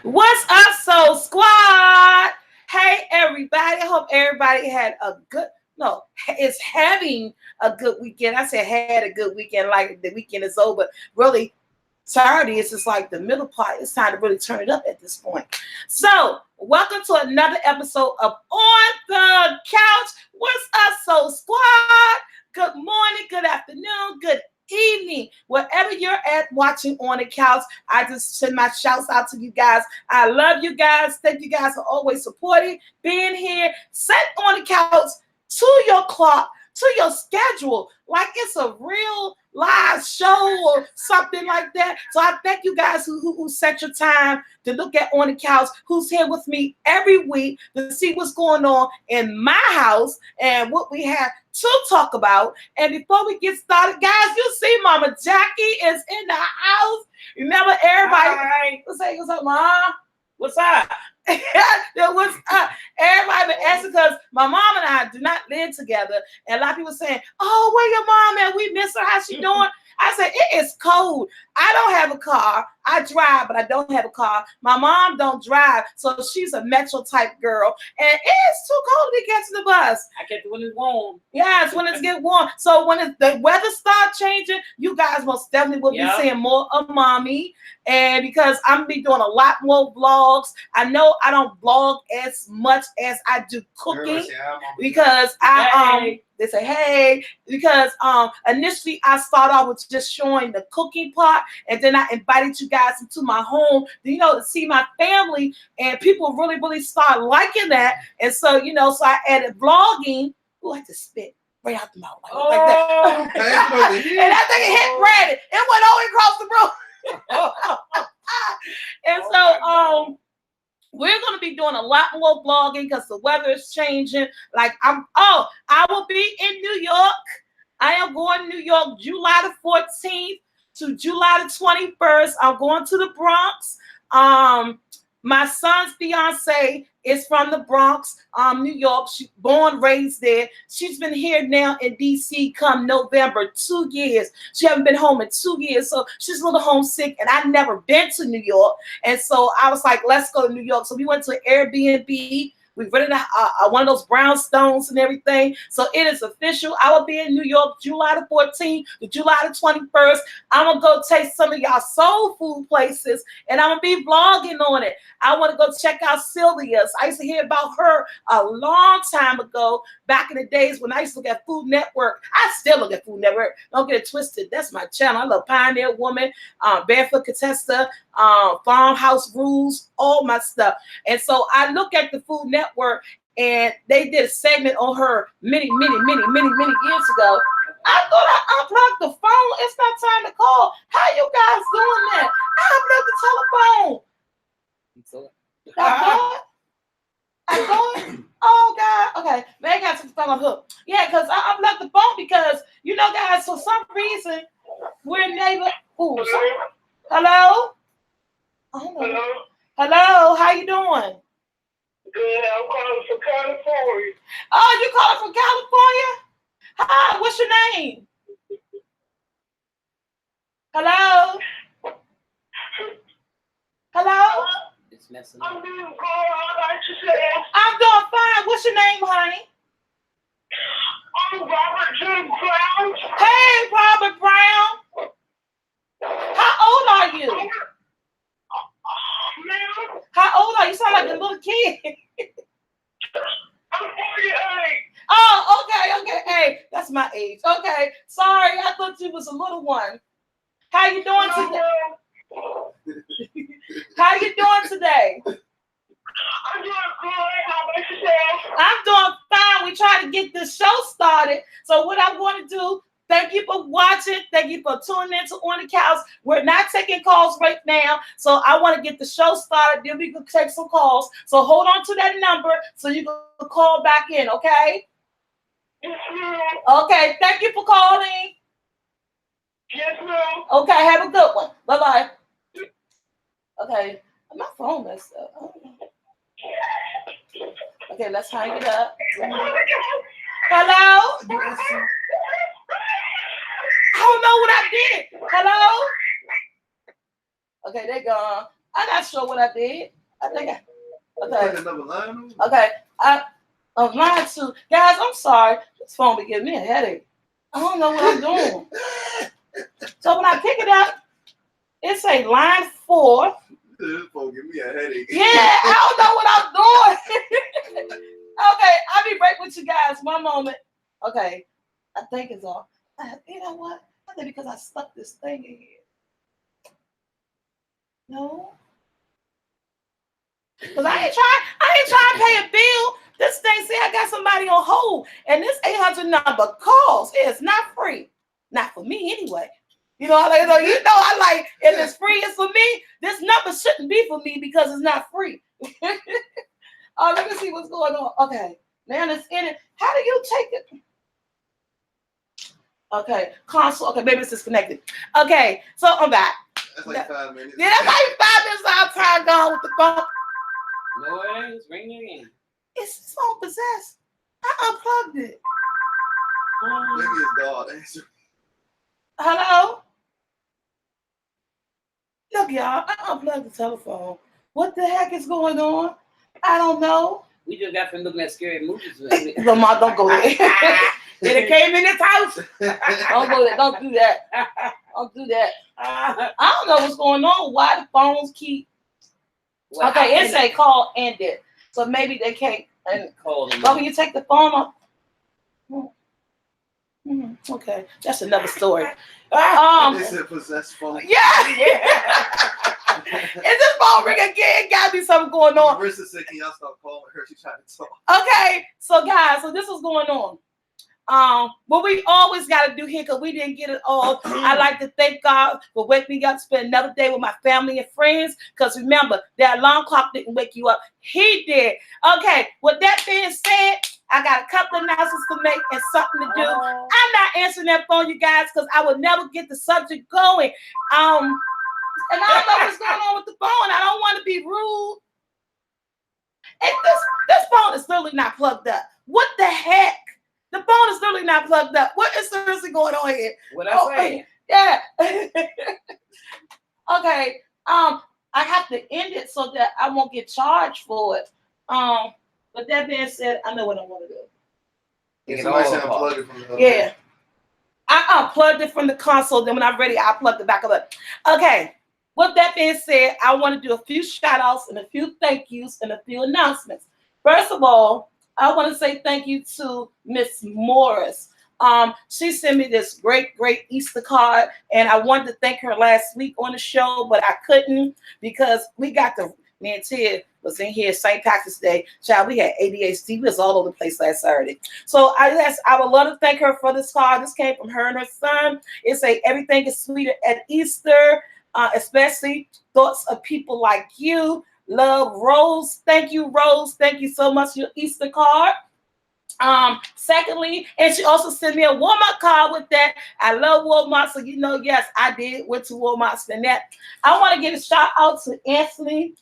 What's up, Soul Squad? Hey, everybody. I hope everybody had a good, no, is having a good weekend. I said had a good weekend, like the weekend is over. Really, Saturday is just like the middle part. It's time to really turn it up at this point. So, welcome to another episode of On the Couch. What's up, Soul Squad? Good morning, good afternoon, good evening, wherever you're at watching on the couch. I just send my shouts out to you guys. I love you guys. Thank you guys for always supporting, being here. Set on the couch to your clock, to your schedule, like it's a real live show or something like that. So I thank you guys who set your time to look at On the Couch, who's here with me every week to see what's going on in my house and what we have to talk about. And before we get started, guys, you see Mama Jackie is in the house. Remember, everybody. Hi. What's up, Mom? What's up? What's up? Everybody been asking because my mom and I do not live together. And a lot of people saying, oh, where your mom at? We miss her. How's she doing? I said, it is cold. I don't have a car. I drive, but I don't have a car. My mom don't drive, so she's a metro type girl. And it's too cold to get to the bus. I get when it's warm. Yeah, it's when it's get warm. So when the weather starts changing, you guys most definitely will be seeing more of mommy. And because I'm gonna be doing a lot more vlogs. I know I don't vlog as much as I do cooking because they say hey, because initially I started off with just showing the cooking part, and then I invited you guys into my home, to see my family, and people really start liking that. And so so I added vlogging. Oh, I had to spit right out the mouth like that. And I think it hit Brandon. It went all across the room. And so we're going to be doing a lot more vlogging because the weather is changing. I will be in New York. I am going to New York July the 14th to July the 21st. I'm going to the Bronx. My son's fiance is from the Bronx, New York. She's born, raised there. She's been here now in DC come November, 2 years. She hasn't been home in 2 years, so she's a little homesick, and I've never been to New York. And so I was like, let's go to New York. So we went to an Airbnb. We rented one of those brownstones and everything. So it is official. I will be in New York July the 14th to July the 21st. I'm going to go taste some of y'all soul food places, and I'm going to be vlogging on it. I want to go check out Sylvia's. I used to hear about her a long time ago, back in the days when I used to look at Food Network. I still look at Food Network. Don't get it twisted. That's my channel. I love Pioneer Woman, Barefoot Contessa, Farmhouse Rules, all my stuff. And so I look at the Food Network, and they did a segment on her many years ago. I thought I unplugged the phone. It's not time to call. How you guys doing that? I unplugged the telephone. I got? Oh God. Okay. Man, I got some phone on hook. Yeah, because I unplugged the phone because guys, for some reason we're neighbor. Ooh, hello? Hello, how you doing? Good, I'm calling from California. Oh, you calling from California? Hi, what's your name? Hello? Hello? It's messing up. I'm doing good. Like yourself. I'm doing fine. What's your name, honey? I'm Robert J. Brown. Hey, Robert Brown. How old are you? Ma'am? How old are you? You sound like a little kid. I'm 48. Oh, okay. Hey, that's my age. Okay, sorry. I thought you was a little one. How you doing today? How you doing today? I'm doing good. How about yourself? I'm doing fine. We're trying to get this show started. So what I'm going to do, thank you for watching. Thank you for tuning in to On the Couch. We're not taking calls right now. So I want to get the show started. Then we can take some calls. So hold on to that number so you can call back in, okay? Yes, ma'am. Okay, thank you for calling. Yes, ma'am. Okay, have a good one. Bye-bye. Okay, my phone messed up. Okay, let's hang it up. Hello? I don't know what I did. Hello? Okay, they're gone. I'm not sure what I did. I think I. Like Okay. another line? Okay. I'm lying to guys. I'm sorry. This phone be giving me a headache. I don't know what I'm doing. So when I pick it up, it say line 4. This phone give me a headache. Yeah, I don't know what I'm doing. Okay, I'll be right with you guys. One moment. Okay, I think it's on. You know what? I think because I stuck this thing in here. No, because I ain't trying to pay a bill. This thing say I got somebody on hold, and this 800 number calls. It's not free, not for me anyway. You know, I like if it's free, it's for me. This number shouldn't be for me because it's not free. Oh, let me see what's going on. Okay, now it's in it. How do you take it? Okay, console. Okay, maybe it's disconnected. Okay, so I'm back. That's like 5 minutes. Yeah, that's like 5 minutes of time gone with the phone. No, it ain't. It's ringing again. Is this phone possessed? I unplugged it. Maybe it's God. Answer. Hello? Look, y'all, I unplugged the telephone. What the heck is going on? I don't know. We just got from looking at scary movies. Lamar, don't go there. It came in this house. Don't go there. Don't do that. Don't do that. I don't know what's going on. Why the phones keep. Well, Okay, it say call ended. So maybe they can't. And call them. when you take the phone off. Okay, that's another story. It's a possessed phone. Yeah. Is this phone ring again? Gotta be something going on. Marissa said, can y'all stop calling her? She's trying to talk. Okay, so guys, so this is going on. What we always got to do here, because we didn't get it all. I like to thank God for waking me up to spend another day with my family and friends. Because remember, that alarm clock didn't wake you up. He did. Okay, with that being said, I got a couple of announcements to make and something to do. I'm not answering that phone, you guys, because I would never get the subject going. And I don't know what's going on with the phone. I don't want to be rude. And this phone is literally not plugged up. What the heck? The phone is literally not plugged up. What is seriously going on here? What I say? Yeah. Okay. I have to end it so that I won't get charged for it. But that being said, I know what I want to do. Somebody said unplug it from the Yeah. I unplugged it from the console. Then when I'm ready, I plugged it back up. Okay. With that being said, I want to do a few shout outs and a few thank yous and a few announcements. First of all, I want to say thank you to Miss Morris. She sent me this great Easter card, and I wanted to thank her last week on the show, but I couldn't because we got me and Ted was in here St. Patrick's Day. Child, we had ADHD. We was all over the place last Saturday. So I would love to thank her for this card. This came from her and her son. It say everything is sweeter at Easter, especially thoughts of people like you. Love, Rose. Thank you, Rose. Thank you so much for your Easter card. Secondly, and she also sent me a Walmart card with that. I love Walmart, so you know, yes, I did went to Walmart, spend that. I want to give a shout out to Anthony.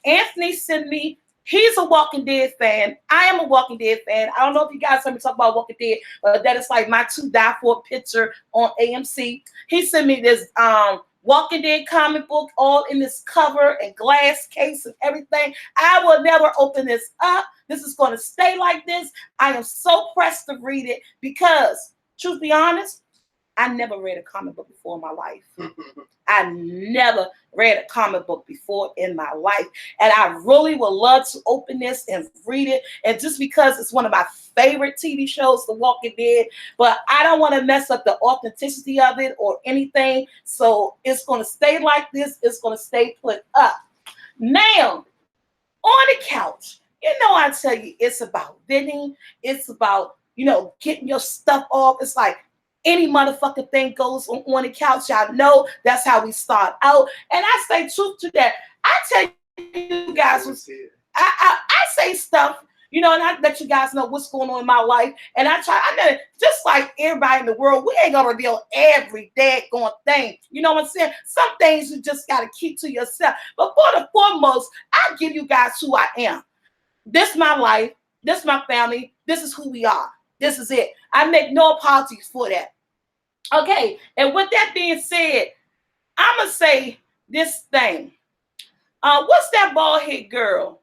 Anthony sent me. He's a Walking Dead fan. I am a Walking Dead fan. I don't know if you guys heard me talk about Walking Dead, but that is like my to die for picture on AMC. He sent me this Walking Dead comic book, all in this cover and glass case and everything. I will never open this up. This is going to stay like this. I am so pressed to read it because, truth be honest, I never read a comic book before in my life. I never read a comic book before in my life. And I really would love to open this and read it. And just because it's one of my favorite TV shows, The Walking Dead, but I don't want to mess up the authenticity of it or anything. So it's going to stay like this. It's going to stay put up. Now, on the couch, you know, I tell you, it's about venting. It's about, you know, getting your stuff off. It's like, any motherfucking thing goes on the couch. Y'all know that's how we start out. And I say truth to that. I tell you guys, I say stuff, you know, and I let you guys know what's going on in my life. And I know, just like everybody in the world, we ain't gonna reveal every daggone thing. You know what I'm saying? Some things you just gotta keep to yourself. But for the foremost, I give you guys who I am. This is my life. This is my family. This is who we are. This is it. I make no apologies for that. Okay, and with that being said, I'm going to say this thing. What's that bald head girl?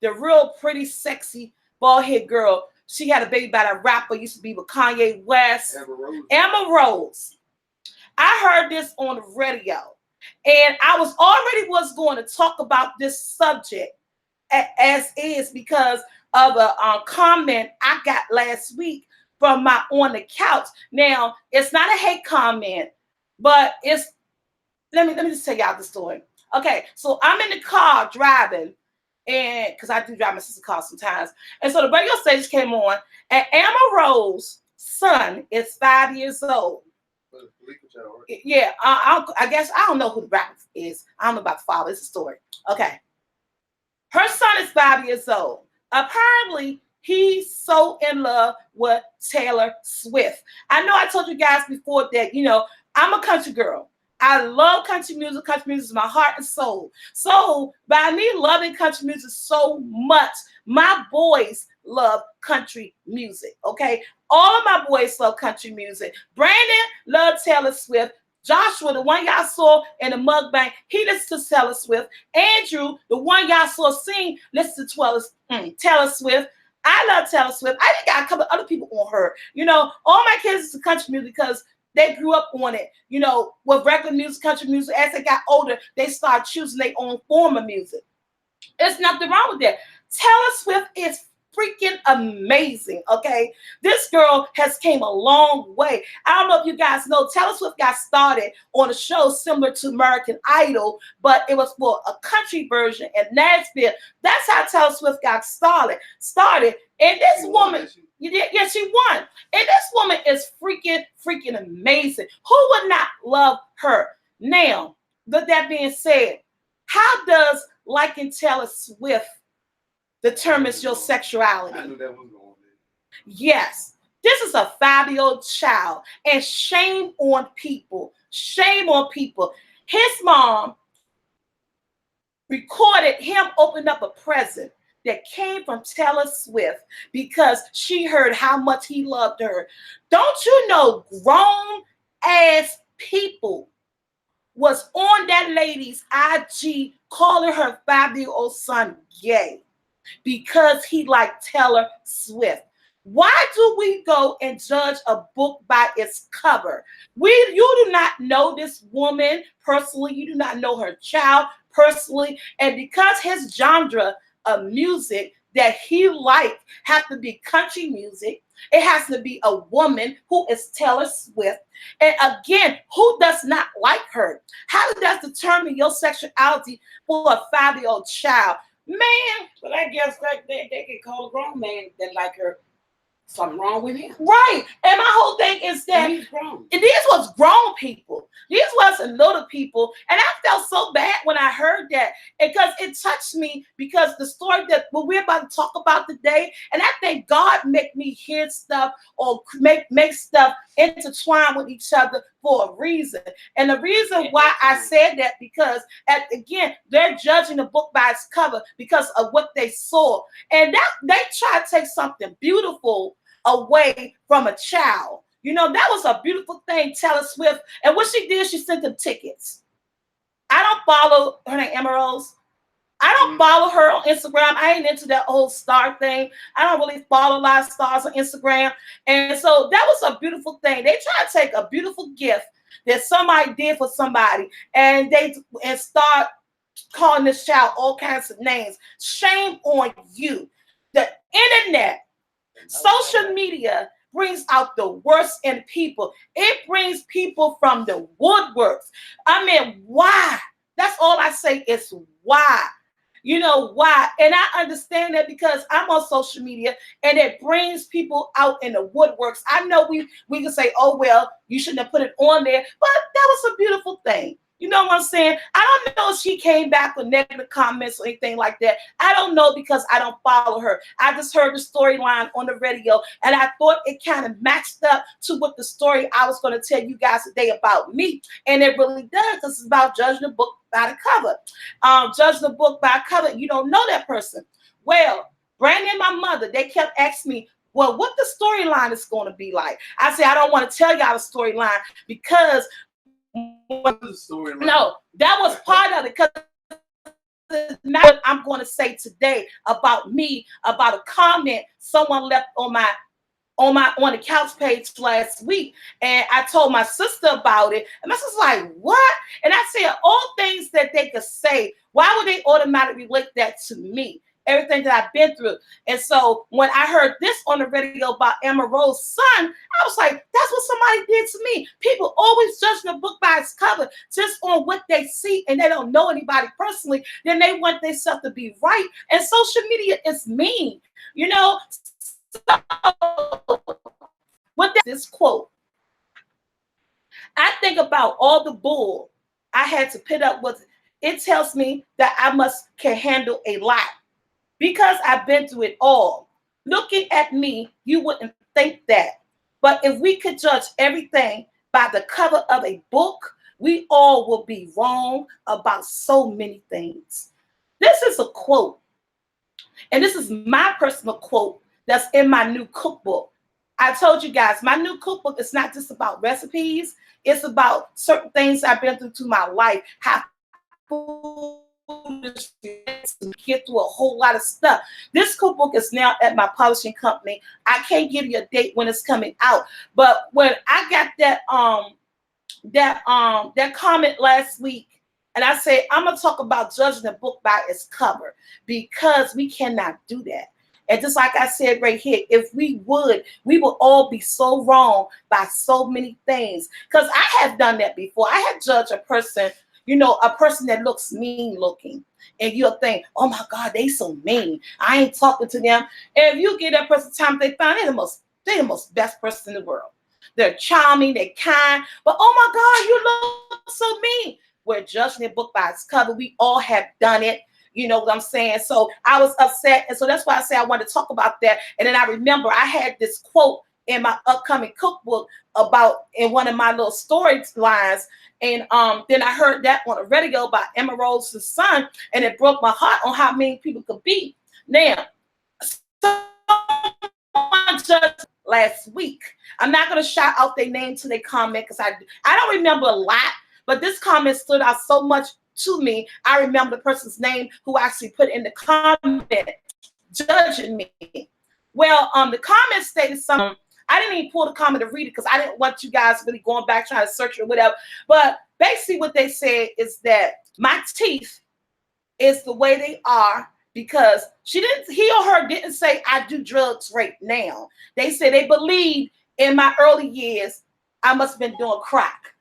The real pretty, sexy bald head girl. She had a baby by that rapper used to be with Kanye West. Amber Rose. Emma Rose. I heard this on the radio, and I was going to talk about this subject as is because of a comment I got last week from my on the couch. Now it's not a hate comment, but it's let me just tell y'all the story. Okay, so I'm in the car driving, and because I do drive my sister's car sometimes, and so the radio station came on, and Emma Rose's son is 5 years old. Yeah, I guess I don't know who the rapper is. I don't know about the father. It's a story. Okay. Her son is 5 years old. Apparently, he's so in love with Taylor Swift. I know I told you guys before that, I'm a country girl. I love country music. Country music is my heart and soul. So by me loving country music so much, my boys love country music, okay? All of my boys love country music. Brandon loves Taylor Swift. Joshua, the one y'all saw in the mukbang, he listens to Taylor Swift. Andrew, the one y'all saw sing, listens to Taylor Swift. I love Taylor Swift. I think got a couple other people on her. All my kids listen to country music because they grew up on it. With regular music, country music. As they got older, they start choosing their own form of music. There's nothing wrong with that. Taylor Swift is freaking amazing, okay? This girl has came a long way. I don't know if you guys know, Taylor Swift got started on a show similar to American Idol, but it was for a country version in Nashville. That's how Taylor Swift got started. And this woman, yeah, she won. And this woman is freaking amazing. Who would not love her? Now, with that being said, how does liking Taylor Swift determines your sexuality? I knew that was going there. Yes. This is a 5-year-old child. And shame on people. Shame on people. His mom recorded him open up a present that came from Taylor Swift because she heard how much he loved her. Don't you know grown ass people was on that lady's IG calling her 5-year-old son gay because he liked Taylor Swift. Why do we go and judge a book by its cover? You do not know this woman personally. You do not know her child personally. And because his genre of music that he liked has to be country music, it has to be a woman who is Taylor Swift. And again, who does not like her? How does that determine your sexuality for a 5-year-old child? Man, but I guess they could call a grown man that like her. Something wrong with him. Right. And my whole thing is that he's grown. And these was grown people. These wasn't little people. And I felt so bad when I heard that because it touched me because the story that what we're about to talk about today, and I think God make me hear stuff or make stuff intertwine with each other for a reason. And the reason why I said that because again, they're judging the book by its cover because of what they saw. And that they try to take something beautiful away from a child. That was a beautiful thing, Taylor Swift. And what she did, she sent them tickets. I don't follow her name, Emma Rose. I don't follow her on Instagram. I ain't into that old star thing. I don't really follow a lot of stars on Instagram. And so that was a beautiful thing. They try to take a beautiful gift that somebody did for somebody and start calling this child all kinds of names. Shame on you. The internet, social media brings out the worst in people. It brings people from the woodworks. I mean, why? That's all I say is why. Why? And I understand that because I'm on social media and it brings people out in the woodworks. I know we can say, oh, well, you shouldn't have put it on there, but that was a beautiful thing. You know what I'm saying? I don't know if she came back with negative comments or anything like that. I don't know because I don't follow her. I just heard the storyline on the radio and I thought it kind of matched up to what the story I was going to tell you guys today about me. And it really does because it's about judging the book by the cover. Judge the book by cover. You don't know that person. Well, Brandon and my mother, they kept asking me, well, what the storyline is going to be like. I said, I don't want to tell y'all the storyline because no, that was part of it because doesn't matter what I'm going to say today about me, about a comment someone left on the couch page last week, and I told my sister about it, and my sister's like, "What?" And I said, all things that they could say, why would they automatically relate that to me? Everything that I've been through. And so when I heard this on the radio about Emma Rose's son, I was like, that's what somebody did to me. People always judging a book by its cover just on what they see, and they don't know anybody personally. Then they want themselves to be right. And social media is mean, you know. So, with this quote, I think about all the bull I had to put up with. It tells me that I can handle a lot because I've been through it all. Looking at me, you wouldn't think that. But if we could judge everything by the cover of a book, we all will be wrong about so many things. This is a quote, and this is my personal quote that's in my new cookbook. I told you guys, my new cookbook is not just about recipes. It's about certain things I've been through to my life, how food is to get through a whole lot of stuff. This cookbook is now at my publishing company. I can't give you a date when it's coming out, but when I got that comment last week, and I said I'm gonna talk about judging a book by its cover, because we cannot do that. And just like I said right here, if we would all be so wrong by so many things. Because I have done that before. I have judged a person, a person that looks mean looking. And you'll think, oh my God, they so mean. I ain't talking to them. And if you give that person time, they find they're the most best person in the world. They're charming, they're kind, but oh my God, you look so mean. We're judging a book by its cover. We all have done it. You know what I'm saying? So I was upset. And so that's why I say I wanted to talk about that. And then I remember I had this quote in my upcoming cookbook about in one of my little storylines. And then I heard that on the radio by Emma Rose's son, and it broke my heart on how many people could be. Now, someone just last week, I'm not going to shout out their name to their comment because I don't remember a lot, but this comment stood out so much to me. I remember the person's name who actually put in the comment judging me. Well, the comment stated something. I didn't even pull the comment to read it because I didn't want you guys really going back trying to search it or whatever. But basically what they said is that my teeth is the way they are because he or her didn't say I do drugs right now. They said they believed in my early years I must have been doing crack.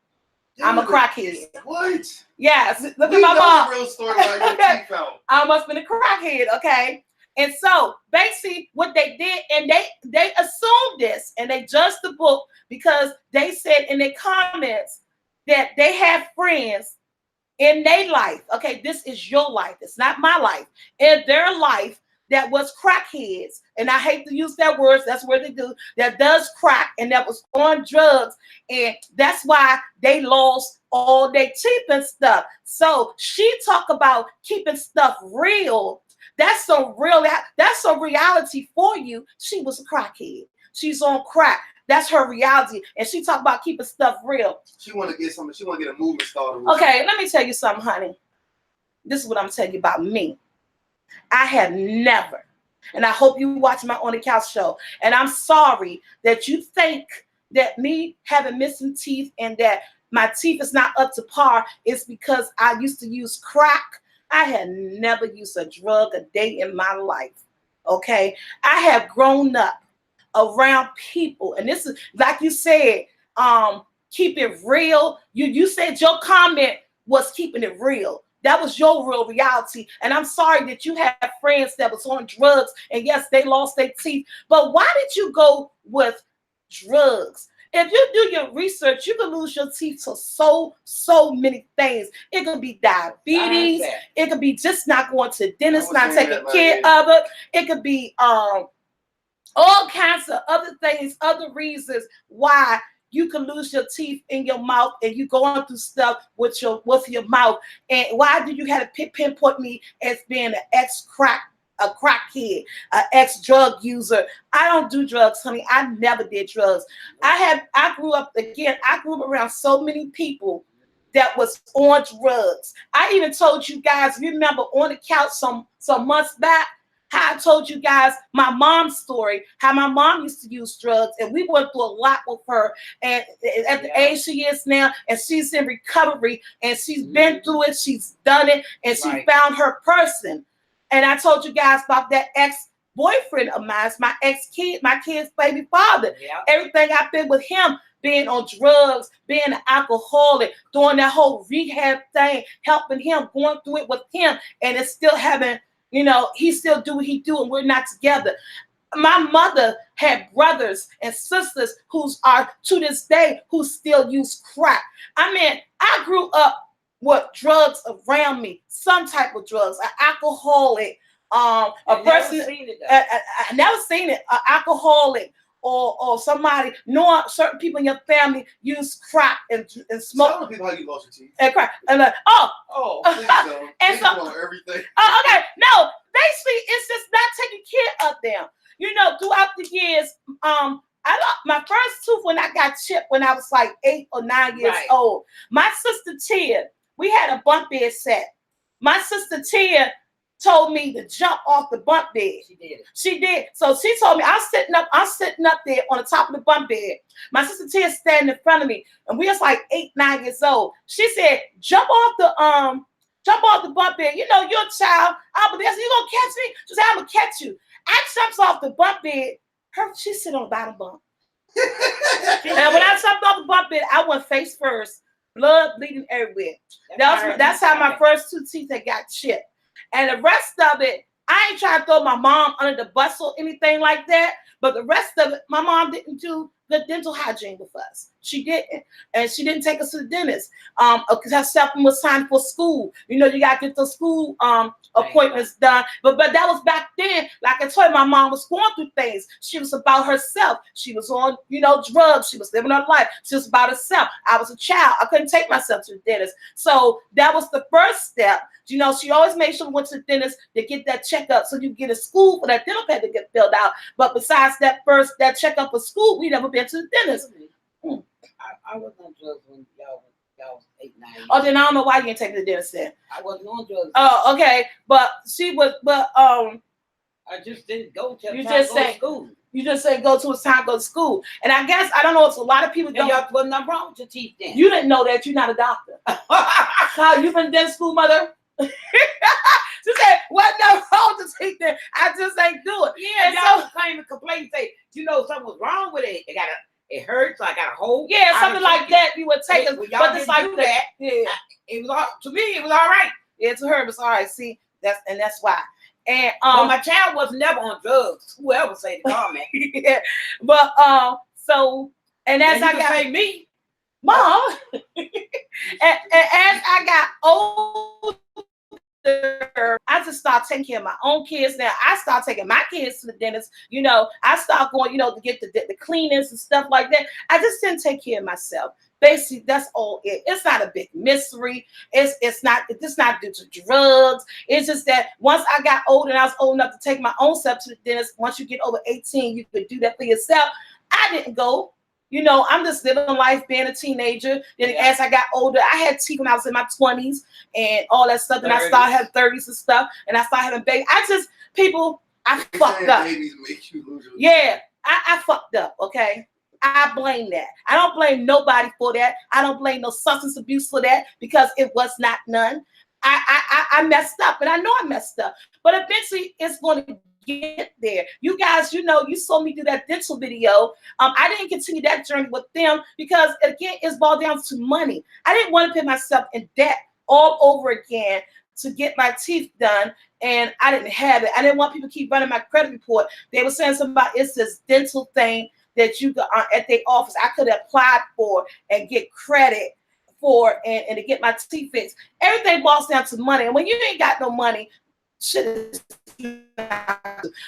I'm a crackhead. What? Yes. Look We at my know mom. the real story about your teeth out. I must have been a crackhead, okay? And so basically what they did, and they assumed this, and they judged the book because they said in their comments that they have friends in their life. Okay, this is your life. It's not my life. In their life that was crackheads, and I hate to use that word, that's what they do, that does crack and that was on drugs, and that's why they lost all their teeth and stuff. So she talked about keeping stuff real. That's a reality for you. She was a crackhead. She's on crack. That's her reality. And she talked about keeping stuff real. She want to get something. She want to get a movement started. Okay, let me tell you something, honey. This is what I'm telling you about me. I have never, and I hope you watch my On the Couch show, and I'm sorry that you think that me having missing teeth and that my teeth is not up to par is because I used to use crack. I had never used a drug a day in my life, okay? I have grown up around people, and this is, like you said, keep it real. You said your comment was keeping it real. That was your real reality. And I'm sorry that you have friends that was on drugs, and yes, they lost their teeth. But why did you go with drugs? If you do your research, you can lose your teeth to so many things. It could be diabetes. It could be just not going to the dentist, not taking care of it. It could be all kinds of other things, other reasons why you can lose your teeth in your mouth, and you going through stuff with your mouth. And why do you have to pinpoint me as being a crackhead, an ex-drug user? I don't do drugs, honey. I never did drugs. I grew up around so many people that was on drugs. I even told you guys, remember on the couch some months back, how I told you guys my mom's story, how my mom used to use drugs, and we went through a lot with her. And at the age she is now, and she's in recovery, and she's been through it, she's done it, and she found her person. And I told you guys about that ex-boyfriend of mine, my ex-kid, my kid's baby father. Everything I've been with him, being on drugs, being an alcoholic, doing that whole rehab thing, helping him, going through it with him, and it's still having, he still do what he do, and we're not together. My mother had brothers and sisters who are to this day who still use crack. I mean, I grew up with drugs around me, some type of drugs, an alcoholic, a person. I never seen it, an alcoholic. Or somebody knowing certain people in your family use crack and smoke. Tell people how you lost your teeth. And crack. And please don't. And so, everything. Okay, no, basically it's just not taking care of them. Throughout the years, I lost my first tooth when I got chipped when I was like 8 or 9 years old. My sister Tia, we had a bunk bed set. My sister Tia told me to jump off the bunk bed. She did. So she told me, I'm sitting up there on the top of the bunk bed. My sister Tia standing in front of me, and we was like 8, 9 years old. She said, jump off the bunk bed. You're a child. I'm there. You gonna catch me? She said, I'm gonna catch you. I jumps off the bunk bed. She sit on the bottom bunk. And when I jumped off the bunk bed, I went face first, blood bleeding everywhere. That's how my first 2 teeth had got chipped. And the rest of it, I ain't trying to throw my mom under the bus or anything like that. But the rest of it, my mom didn't do the dental hygiene with us. She didn't. And she didn't take us to the dentist. Because her stuff was time for school. You got to get the school appointments done. But that was back then. Like I told you, my mom was going through things. She was about herself. She was on, drugs. She was living her life. She was about herself. I was a child. I couldn't take myself to the dentist. So that was the first step. She always made sure we went to the dentist to get that checkup so you get a school for that dental pad to get filled out. But besides that checkup for school, we never been to the dentist. I was on drugs when y'all was 8, 9 years. Oh, then I don't know why you didn't take me to the dentist then. I wasn't on drugs. Oh, okay. But she was, I just didn't go till you time just to go say to school. You just say go to it's time to go to school. And I guess I don't know if a lot of people don't. Y'all wasn't nothing wrong with your teeth then. You didn't know that. You're not a doctor. How you been in dental school, mother? She said, "What no wrong with teeth then? I just ain't do it." Yeah, y'all claim and complain, say, something was wrong with it. It hurts, so I got a hole. Yeah, something like that. You would take it, but it's like that. Yeah, it was all to me. It was all right. Yeah, to her it was all right. See, that's why. And but my child was never on drugs. Whoever say the comment. Yeah, but so and as I got say me, mom, and as I got older, I just started taking care of my own kids. Now I started taking my kids to the dentist. I started going, to get the cleanings and stuff like that. I just didn't take care of myself. Basically, that's all it. It's not a big mystery. It's not due to drugs. It's just that once I got older and I was old enough to take my own self to the dentist, once you get over 18, you could do that for yourself. I didn't go. I'm just living life being a teenager. Then as I got older, I had teeth when I was in my 20s and all that stuff. Then I started having 30s and stuff. And I started having babies. I fucked up. Babies make you lose your Yeah, I fucked up, okay? I blame that. I don't blame nobody for that. I don't blame no substance abuse for that because it was not none. I messed up, and I know I messed up. But eventually, it's going to get there. You guys, you saw me do that dental video. I didn't continue that journey with them because, again, it's boiled down to money. I didn't want to put myself in debt all over again to get my teeth done, and I didn't have it. I didn't want people to keep running my credit report. They were saying something about it's this dental thing that you got at their office. I could have applied for and get credit for and to get my teeth fixed. Everything boils down to money. And when you ain't got no money, shit is.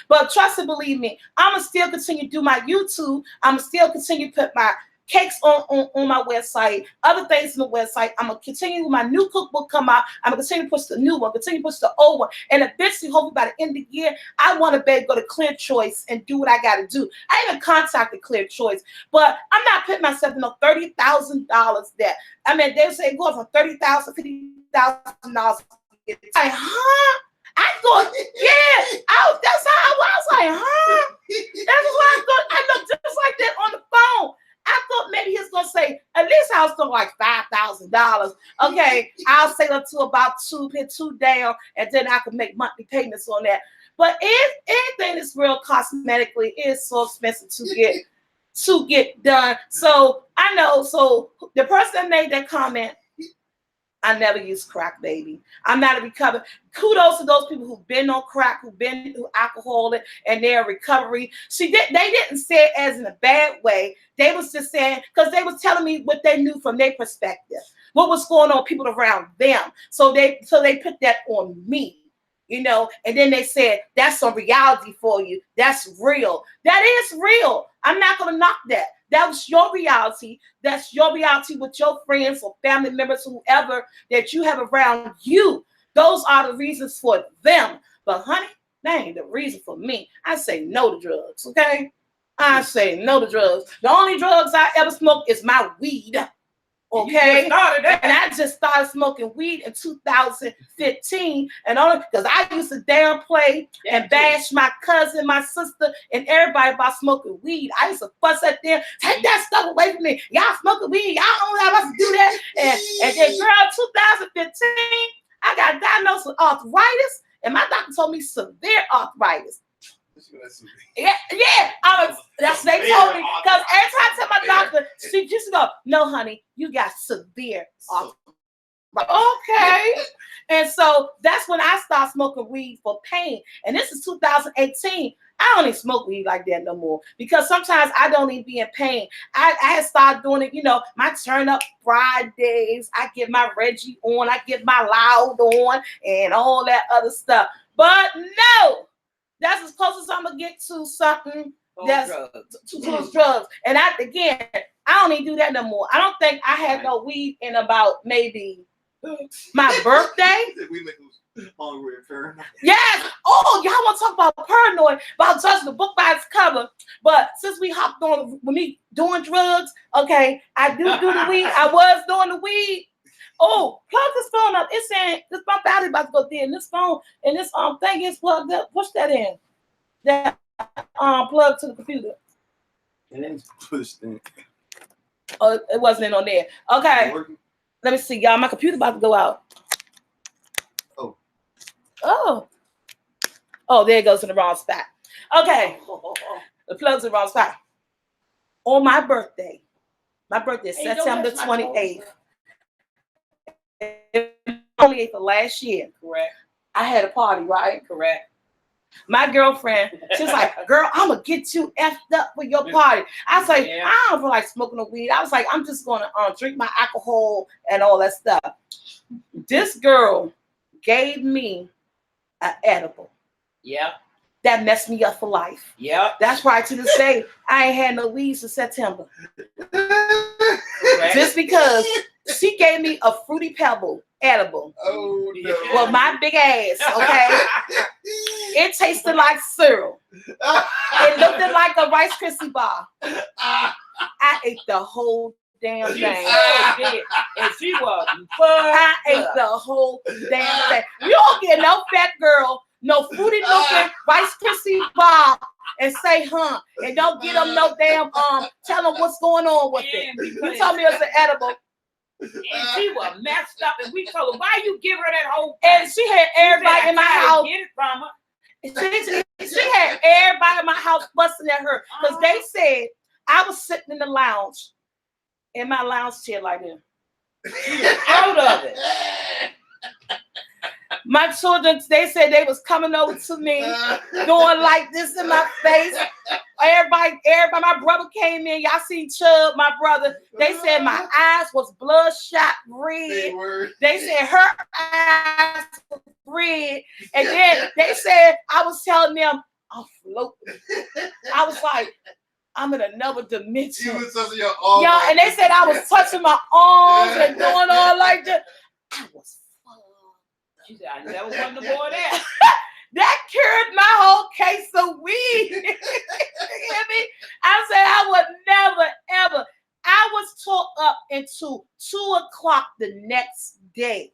But trust and believe me, I'ma still continue to do my YouTube. I'ma still continue to put my cakes on my website, other things on the website. I'm gonna continue with my new cookbook come out. I'm gonna continue to push the new one, continue to push the old one, and eventually, hopefully by the end of the year, I want to be able to go to Clear Choice and do what I got to do. I even contacted Clear Choice, but I'm not putting myself in no $30,000 debt. I mean, they say go from $30,000, $50,000. Like, huh? I thought, yeah, that's how I was like, huh? That's what I thought. I looked just like that on the phone. I thought maybe he was gonna say at least I was doing like $5,000. Okay, I'll save up to about hit two down, and then I could make monthly payments on that. But anything that's real cosmetically is so expensive to get done. So I know. So the person that made that comment, I never used crack, baby. I'm not a recovery. Kudos to those people who've been on crack, who've been through alcohol, and their recovery. See, they didn't say it as in a bad way. They was just saying, because they was telling me what they knew from their perspective, what was going on with people around them. So they put that on me, you know, and then they said, that's some reality for you. That's real. That is real. I'm not going to knock that. That was your reality. That's your reality with your friends or family members, whoever that you have around you. Those are the reasons for them. But honey, that ain't the reason for me. I say no to drugs, okay? I say no to drugs. The only drugs I ever smoke is my weed. Okay, and I just started smoking weed in 2015, and only because I used to downplay and bash my cousin, my sister, and everybody about smoking weed. I used to fuss at them, take that stuff away from me. Y'all smoking weed, y'all don't have us to do that. And then, girl, 2015, I got diagnosed with arthritis, and my doctor told me severe arthritis. Yeah. That's what they told me. Because every time I tell my doctor, she just go, no, honey, you got severe arthritis. Okay. And so that's when I started smoking weed for pain. And this is 2018. I don't even smoke weed like that no more because sometimes I don't even be in pain. I had started doing it, you know, my turn up Fridays. I get my Reggie on, I get my Loud on, and all that other stuff. But no. That's as close as I'm gonna get to something that's to those drugs. And I don't even do that no more. I don't think I had no weed in about maybe my birthday. We make those hungry and paranoid. Yes. Oh, y'all want to talk about paranoid, about judging the book by its cover. But since we hopped on with me doing drugs, okay, I do the weed. I was doing the weed. Oh, plug this phone up. It's saying this my battery about to go dead. And this phone and this thing is plugged up. Push that in. That plug to the computer. And then push thing. Oh, it wasn't in on there. Okay. Let me see, y'all. My computer about to go out. Oh, there it goes in the wrong spot. Okay. The plug's in the wrong spot. On my birthday is September 28th. 28th of last year. Correct. I had a party, right? Correct. My girlfriend, she's like, girl, I'm going to get you effed up for your party. I was like, I don't feel like smoking no weed. I was like, I'm just going to drink my alcohol and all that stuff. This girl gave me an edible. Yeah. That messed me up for life. Yeah. That's why to this day, I ain't had no weed since September. Correct. Just because she gave me a Fruity Pebble edible. Oh, no. Well, my big ass, okay? It tasted like syrup. It looked like a Rice Krispie bar. I ate the whole damn thing. And she was I ate the whole damn thing. You don't get no fat girl, no fruity looking Rice Krispie bar and say, huh? And don't get them no damn, tell them what's going on with it. You told me it was an edible. And she was messed up, and we told her, why you give her that whole And she had everybody in my house. Get it from her. She had everybody in my house busting at her because they said I was sitting in the lounge, in my lounge chair like this. She was proud of it. My children, they said they was coming over to me, doing like this in my face. Everybody, my brother came in. Y'all seen Chubb, my brother. They said my eyes was bloodshot red. They said her eyes was red. And then they said I was telling them I'm floating. I was like, I'm in another dimension. You was touching your arm. Y'all, and they said I was touching my arms and doing all like that. I was fucked. She said, I never wanted to boy that. That cured my whole case of weed. You hear me? I said I would never, ever. I was tore up until 2 o'clock the next day.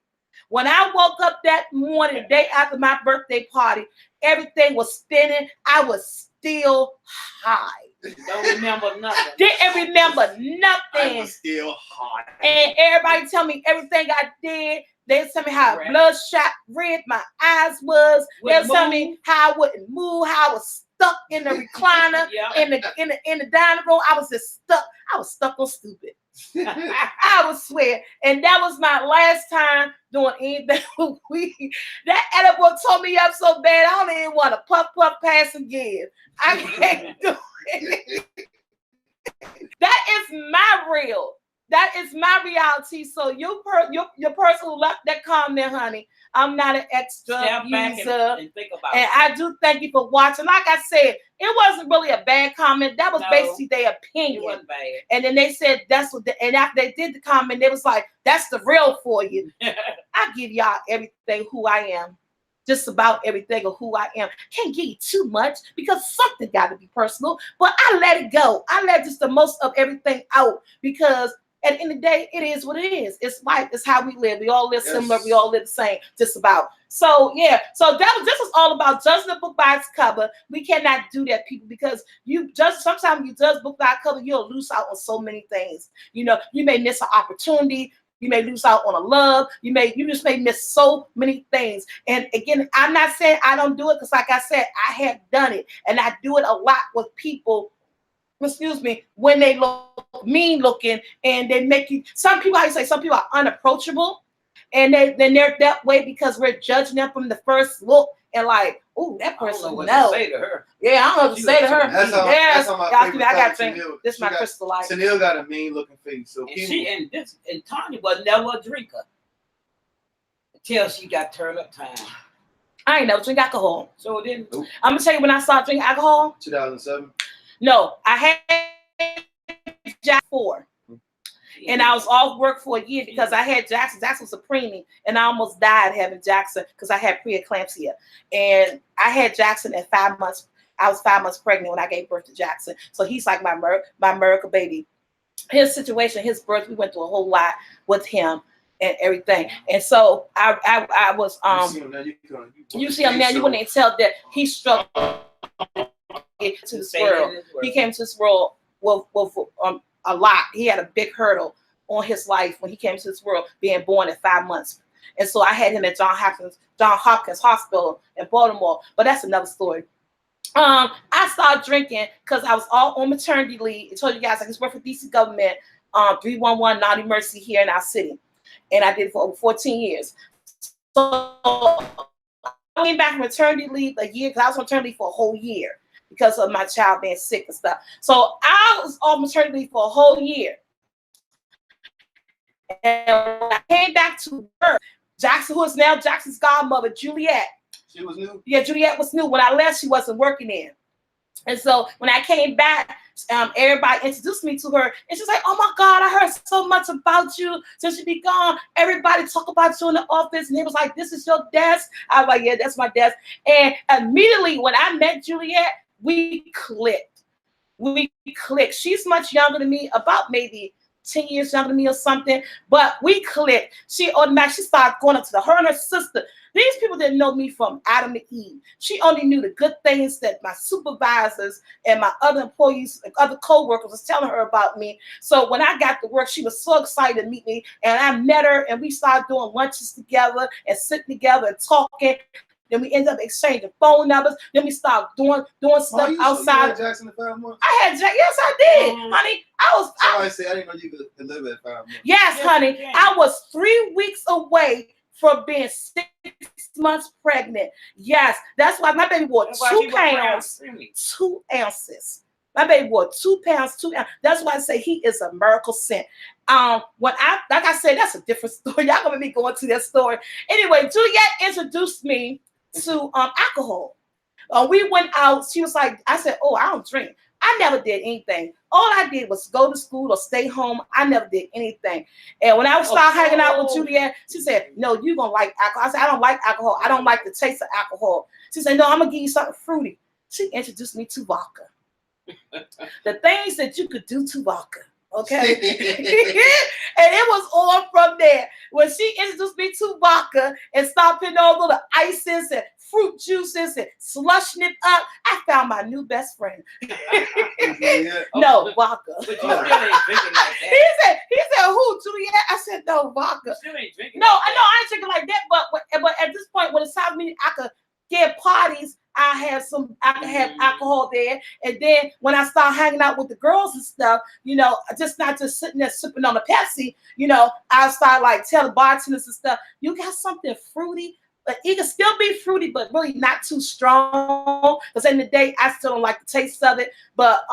When I woke up that morning, the day after my birthday party, everything was spinning. I was still high. Don't remember nothing. Didn't remember I nothing. was still hot. And everybody tell me everything I did. They tell me how bloodshot red my eyes was. They tell me how I wouldn't move, how I was stuck in the recliner in the dining room. I was just stuck. I was stuck on stupid. I would swear. And that was my last time doing anything with weed. That edible tore me up so bad, I don't even want to puff pass again. I can't do it. That is my real. That is my reality. So your person who left that comment, honey, I'm not an extra user. And think about and I do thank you for watching. Like I said, it wasn't really a bad comment. That was basically their opinion. It wasn't bad. And then they said that's what and after they did the comment, they was like, that's the real for you. I give y'all everything who I am. Just about everything of who I am. Can't give you too much because something got to be personal. But I let it go. I let just the most of everything out because at the end of the day, it is what it is. It's life. It's how we live. We all live similar. We all live the same. Just about. So yeah. So this was all about judging the book by its cover. We cannot do that, people, because you just sometimes you judge book by its cover, you'll lose out on so many things. You know, you may miss an opportunity. You may lose out on a love. You just may miss so many things. And again, I'm not saying I don't do it because, like I said, I have done it, and I do it a lot with people. Excuse me, when they look mean looking and they make you. Some people, I say, some people are unapproachable, and they're that way because we're judging them from the first look and like, oh, that person. I don't know what to say to her. Yeah, I don't know what to say to her. That's on my favorite. I got to drink. This is my crystal light. Chanel got a mean looking face, so and Tanya was never a drinker until she got turned up time. I ain't never drink alcohol. So then, I'm gonna tell you when I started drinking alcohol. 2007. No, I had Jack 4. And I was off work for a year because I had Jackson. Jackson was a preemie, and I almost died having Jackson because I had preeclampsia. And I had Jackson at 5 months. I was 5 months pregnant when I gave birth to Jackson. So he's like my miracle baby. His situation, his birth, we went through a whole lot with him and everything. And so I was you see him now. You wouldn't tell that he struggled to this world. He came to this world with a lot. He had a big hurdle on his life when he came to this world, being born at 5 months. And so I had him at John Hopkins Hospital in Baltimore. But that's another story. I started drinking because I was all on maternity leave. I told you guys I just worked for DC government, 311 non-emergency here in our city. And I did it for over 14 years. So I came back from maternity leave a year because I was on maternity leave for a whole year because of my child being sick and stuff. So I was off maternity leave for a whole year. And when I came back to work, Jackson, who is now Jackson's godmother, Juliet. She was new? Yeah, Juliet was new. When I left, she wasn't working in. And so when I came back, everybody introduced me to her. And she's like, oh my God, I heard so much about you since you be gone. Everybody talk about you in the office. And it was like, this is your desk. I was like, yeah, that's my desk. And immediately when I met Juliet, we clicked. She's much younger than me, about maybe 10 years younger than me or something, but we clicked. She automatically started going up to her and her sister. These people didn't know me from Adam to Eve. She only knew the good things that my supervisors and my other employees, other co-workers was telling her about me. So when I got to work, she was so excited to meet me, and I met her, and we started doing lunches together and sitting together and talking. Then we ended up exchanging phone numbers. Then we started doing stuff outside. You had Jackson at 5 months? I had Jackson. Yes, I did, honey. Somebody said I didn't know you could deliver at 5 months. Yes, honey. I was 3 weeks away from being 6 months pregnant. Yes, that's why my baby wore 2 pounds, 2 ounces. My baby wore 2 pounds, 2 ounces. That's why I say he is a miracle sent. Like I said, that's a different story. Y'all gonna be going to that story. Anyway, Juliet introduced me to alcohol. We went out. She was like, I said, oh, I don't drink. I never did anything. All I did was go to school or stay home. I never did anything. And when I started hanging out with Juliet, she said, "No, you're gonna like alcohol." I said, "I don't like alcohol. I don't like the taste of alcohol." She said, "No, I'm gonna give you something fruity." She introduced me to vodka. The things that you could do to vodka. Okay. And it was all from there. When she introduced me to vodka and started putting all little ices and fruit juices and slushing it up, I found my new best friend. No, vodka. But you still ain't drinking like that. He said, who, Juliet? I said, no, vodka. You still ain't drinking No, like I know I ain't drinking like that, but at this point, when it's time for me, I could get parties. I could have alcohol there. And then when I start hanging out with the girls and stuff, you know, not just sitting there sipping on a Pepsi, you know, I start like telling bartenders and stuff, you got something fruity, but it can still be fruity, but really not too strong. Because in the day, I still don't like the taste of it. But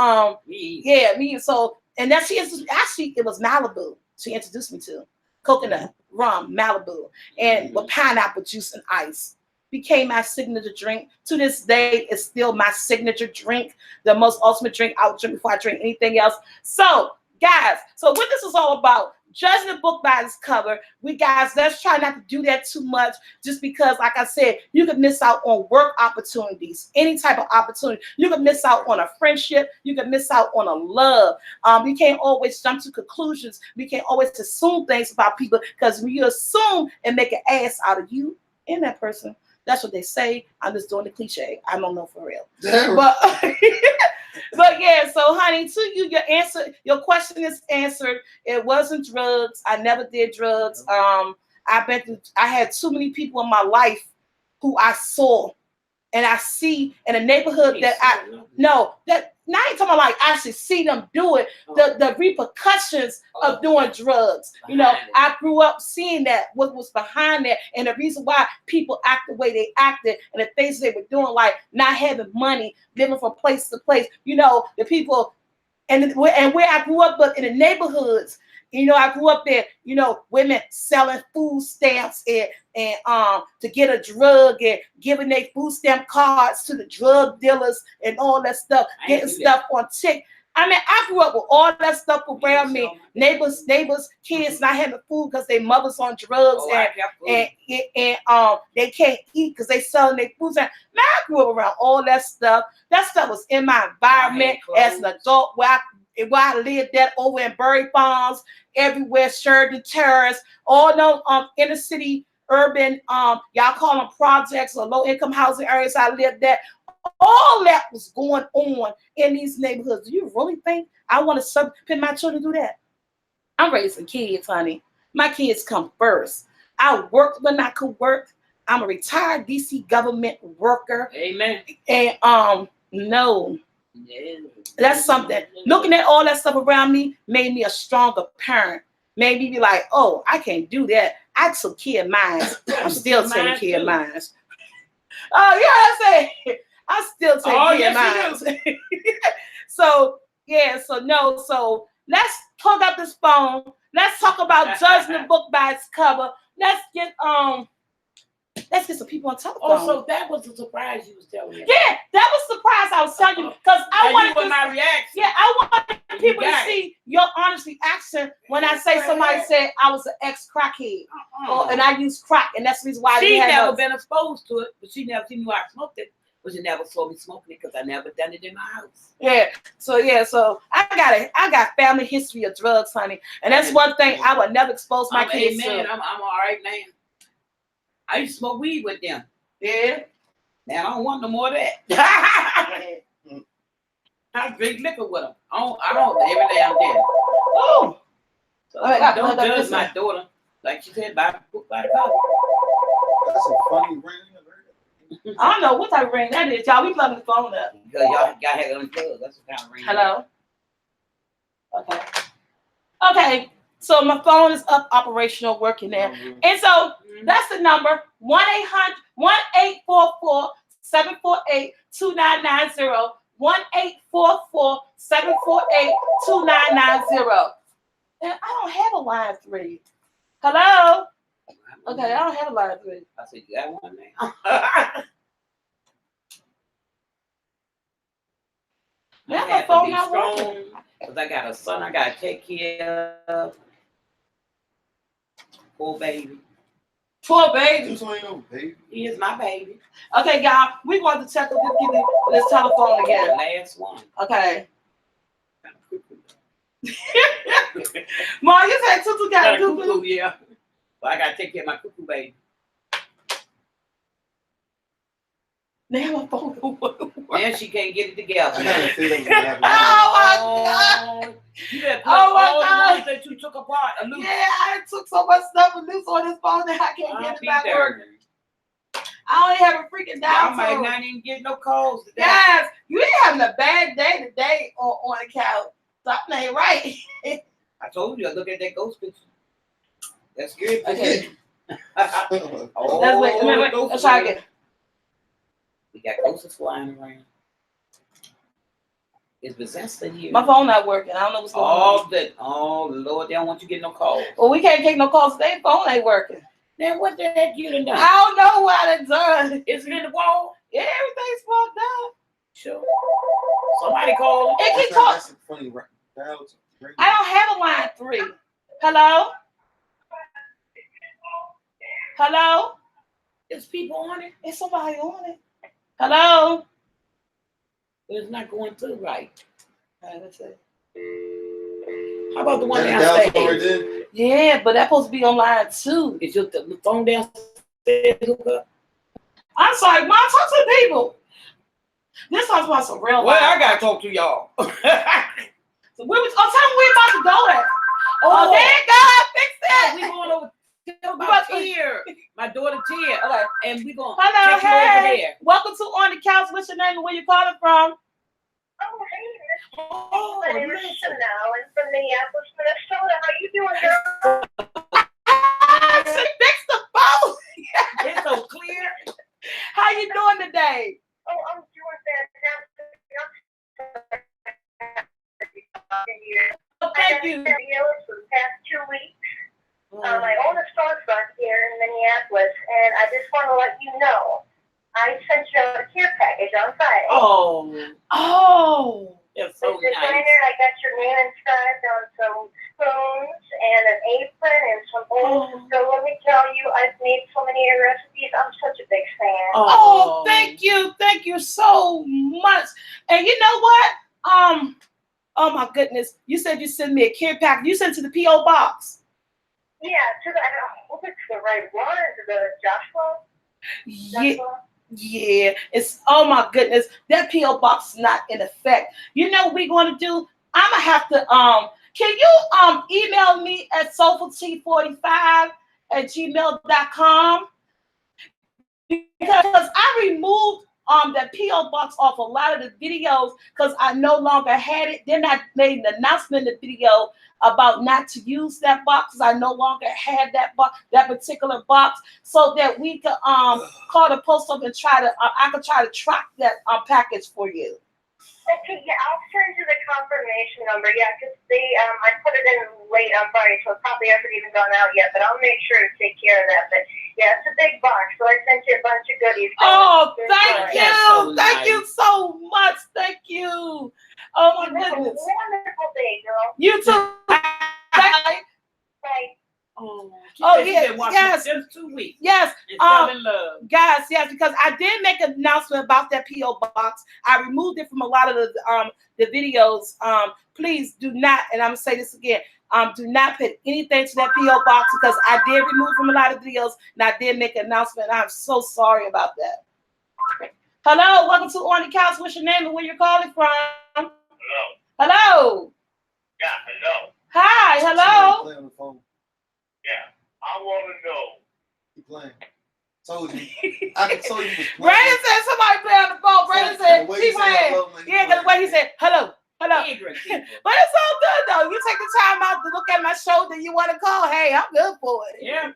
me. So, and then actually, it was Malibu. She introduced me to coconut, rum, Malibu, and with pineapple juice and ice. Became my signature drink. To this day, it's still my signature drink, the most ultimate drink I would drink before I drink anything else. So, guys, so what this is all about, judging the book by its cover, let's try not to do that too much, just because, like I said, you could miss out on work opportunities, any type of opportunity. You could miss out on a friendship. You could miss out on a love. We can't always jump to conclusions. We can't always assume things about people, because when you assume and make an ass out of you and that person, that's what they say. I'm just doing the cliche. I don't know for real. But yeah, so honey, to you, your question is answered. It wasn't drugs. I never did drugs. I had too many people in my life who I saw and I see in a neighborhood that now I ain't talking about like actually see them do it, the repercussions of doing drugs. You know, I grew up seeing that, what was behind that, and the reason why people act the way they acted, and the things they were doing, like not having money, living from place to place. You know, the people and where I grew up, but in the neighborhoods. You know, I grew up there, you know, women selling food stamps and to get a drug and giving their food stamp cards to the drug dealers and all that stuff, getting stuff on tick. I mean, I grew up with all that stuff around me. Neighbors, kids not having food because their mothers on drugs and they can't eat because they selling their food stamps. Man, I grew up around all that stuff. That stuff was in my environment as an adult where I lived that over in Bury Farms, everywhere, Sheridan Terrace, all those inner city, urban, y'all call them projects or low income housing areas I lived at. All that was going on in these neighborhoods. Do you really think I want to put my children to do that? I'm raising kids, honey. My kids come first. I worked when I could work. I'm a retired DC government worker. Amen. And no. That's something. Looking at all that stuff around me made me a stronger parent. Made me be like, oh, I can't do that. I took care of mine. I'm still taking care of mine. Oh, yeah, I say I still take care of mine. So let's plug up this phone. Let's talk about judging the book by its cover. Let's get some people on telephone. Oh, so that was a surprise you was telling me. Yeah, that was a surprise I was telling you, because I wanted my reaction. Yeah, I wanted people to see your honest reaction when I say somebody said I was an ex-crackhead, and I used crack, and that's the reason why she never been exposed to it, but she knew I smoked it, but she never saw me smoking it because I never done it in my house. So I got family history of drugs, honey, and that's one thing I would never expose my kids to. I'm all right, man. I used to smoke weed with them. Yeah. Now I don't want no more of that. I drink liquor with them. I don't every day I'm there. Oh. So don't judge my daughter. Like she said, by the cover. That's a funny ring. I don't know what type of ring that is, y'all. We plugging the phone up. Because y'all got to unplug. That's the kind of ring. Hello? Okay. So my phone is up, operational, working there. And so that's the number, 1-800-1844-748-2990. 1-844-748-2990. And I don't have a line 3. Hello? Okay, I don't have a line 3. I said, you got one now. Yeah, I my have to phone be not strong working. because I got a son I gotta take care of. Poor baby. Poor baby. This ain't no baby. He is my baby. Okay, y'all, we want to check with this telephone The again. last one. Okay. Ma, you said Tutu got a cuckoo. cuckoo, yeah. But I gotta take care of my cuckoo baby. Now my phone don't work. Now she can't get it together. I got a feeling it's gonna happen. Oh my God. You better put Oh my all God. the ones that you took apart. Yeah, I took so much stuff and loose on this phone that I can't get it back working. I only have a freaking I down might tone. not even get no calls today. Yes, you ain't having a bad day today on the couch. Something ain't right. I told you, I look at that ghost picture. That's good. Okay. Oh, Let's wait. Let's try again. We got ghosts flying around. It's possessed in here. My phone not working. I don't know what's going on. Oh, Lord, they don't want you to get no calls. Well, we can't take no calls today. Phone ain't working. Then what the heck you done done? I don't know what I done. Is it in the wall? Yeah, everything's fucked up. Sure. Somebody call. It keep calling. That's a funny dial. I don't have a line 3. Hello? Hello? There's people on it. Is somebody on it? Hello? It's not going through right. All right, let's see. How about the one That dial tone right downstairs? there. Yeah, but that's supposed to be on line 2. Is your the phone downstairs hook up? I'm sorry, Mom, talk to the people. This talks about some real Well, life. I gotta talk to y'all. So tell them we're about to go at. Oh, there you go. Fix that. We going over about to Tier. My daughter Tier. Okay. And we gonna Hello, take you over hey. there. Welcome to On the Couch. What's your name and where you calling from? Oh, hey, Miss Oh, My name is listen. Chanel. I'm from Minneapolis, Minnesota. How you doing, girl? She fixed the phone. It's so clear. How you doing today? Oh, I'm doing fantastic. Oh, thank you. Videos for the past 2 weeks. I own a storefront here in Minneapolis, and I just want to let you know I sent you a care package on Friday. Oh. That's so The designer, nice. I got your name inscribed on some spoons and an apron and some bowls. So let me tell you, I've made so many of your recipes. I'm such a big fan. Oh, thank you. Thank you so much. And you know what? Oh my goodness. You said you sent me a care package. You sent it to the P.O. box. Yeah, I hope it's the right one. Is it the Joshua? Yeah, it's, oh my goodness, that P.O. box is not in effect. You know what we're going to do? I'm going to have to, can you email me at soulfultea45@gmail.com? Because I removed that P.O. box off a lot of the videos because I no longer had it. Then I made an announcement in the video about not to use that box because I no longer had that box, that particular box, so that we could call the post office and try to I could try to track that package for you. Okay, yeah, I'll send you the confirmation number. Yeah, because I put it in late on Friday, so it probably hasn't even gone out yet. But I'll make sure to take care of that. But yeah, it's a big box, so I sent you a bunch of goodies. Oh, thank you, so thank nice. you so much, thank you. Oh my You have a goodness. wonderful day, girl. You too. Bye. Bye. Oh, Yeah, yes. Just 2 weeks. Yes. And fell in love. Guys, yes, because I did make an announcement about that P.O. box. I removed it from a lot of the videos. Please do not, and I'm gonna say this again, do not put anything to that P.O. box because I did remove from a lot of videos and I did make an announcement. I'm so sorry about that. Hello, welcome to On the Couch. What's your name and where you're calling from? Hello. Hello. Yeah, hello. Hi, hello. Play on the phone. Yeah, I want to know. Keep playing. Told you. I told you was playing. Brandon said somebody play on the phone. Brandon said, keep playing. Yeah, because the way he said, hello. Hello. Ignorant people. But it's all good though. You take the time out to look at my show that you want to call. Hey, I'm good for it. Yeah.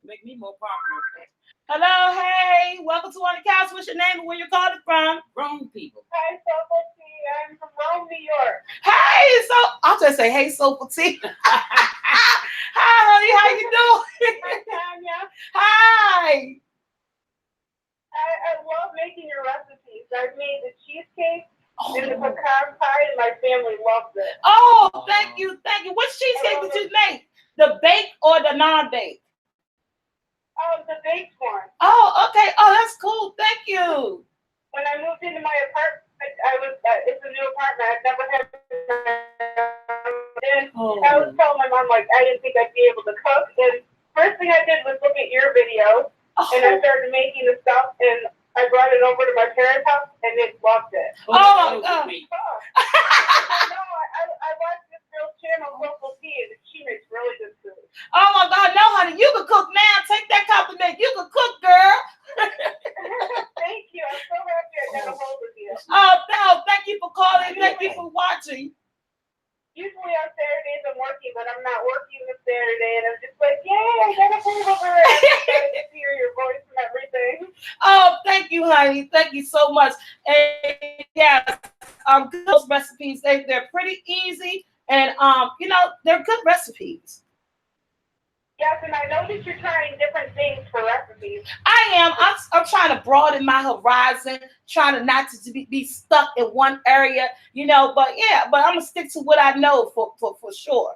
Make me more popular. Hello, hey. Welcome to On the Couch. What's your name and where you're calling from? Grown people. Hi, Sophie. I'm from Rome, New York. Hey, so I'll just say, hey, Soulful Tea. Hi, honey. How you doing? Hi, Tanya. Hi. I love making your recipes. I've made the cheesecake, Oh. the pecan family loves it. Oh, thank you. What cheesecake did you make? The baked or the non-baked? Oh, the baked one. Oh, okay. Oh, that's cool. Thank you. When I moved into my apartment, it's a new apartment. I've never had and I was telling my mom, like, I didn't think I'd be able to cook. And first thing I did was look at your videos, and I started making the stuff, and I brought it over to my parents' house, and they loved it. Oh, my God. I watch this girl's channel, Local Tea, and she makes really good food. Oh, my God. No, honey, you can cook now. Take that compliment. You can cook, girl. Thank you. I'm so happy I got a hold of you. Oh, no. Thank you for calling. Thank you for watching. Usually on Saturdays I'm working, but I'm not working this Saturday, and I'm just like, yay, I got a hold of her. I got to hear your voice and everything. Oh, thank you, honey. Thank you so much. And yes, those recipes, they're pretty easy, and they're good recipes. Yes, and I know that you're trying different things for recipes. I am. I'm trying to broaden my horizon, trying to not to be stuck in one area, But yeah, but I'm gonna stick to what I know for sure.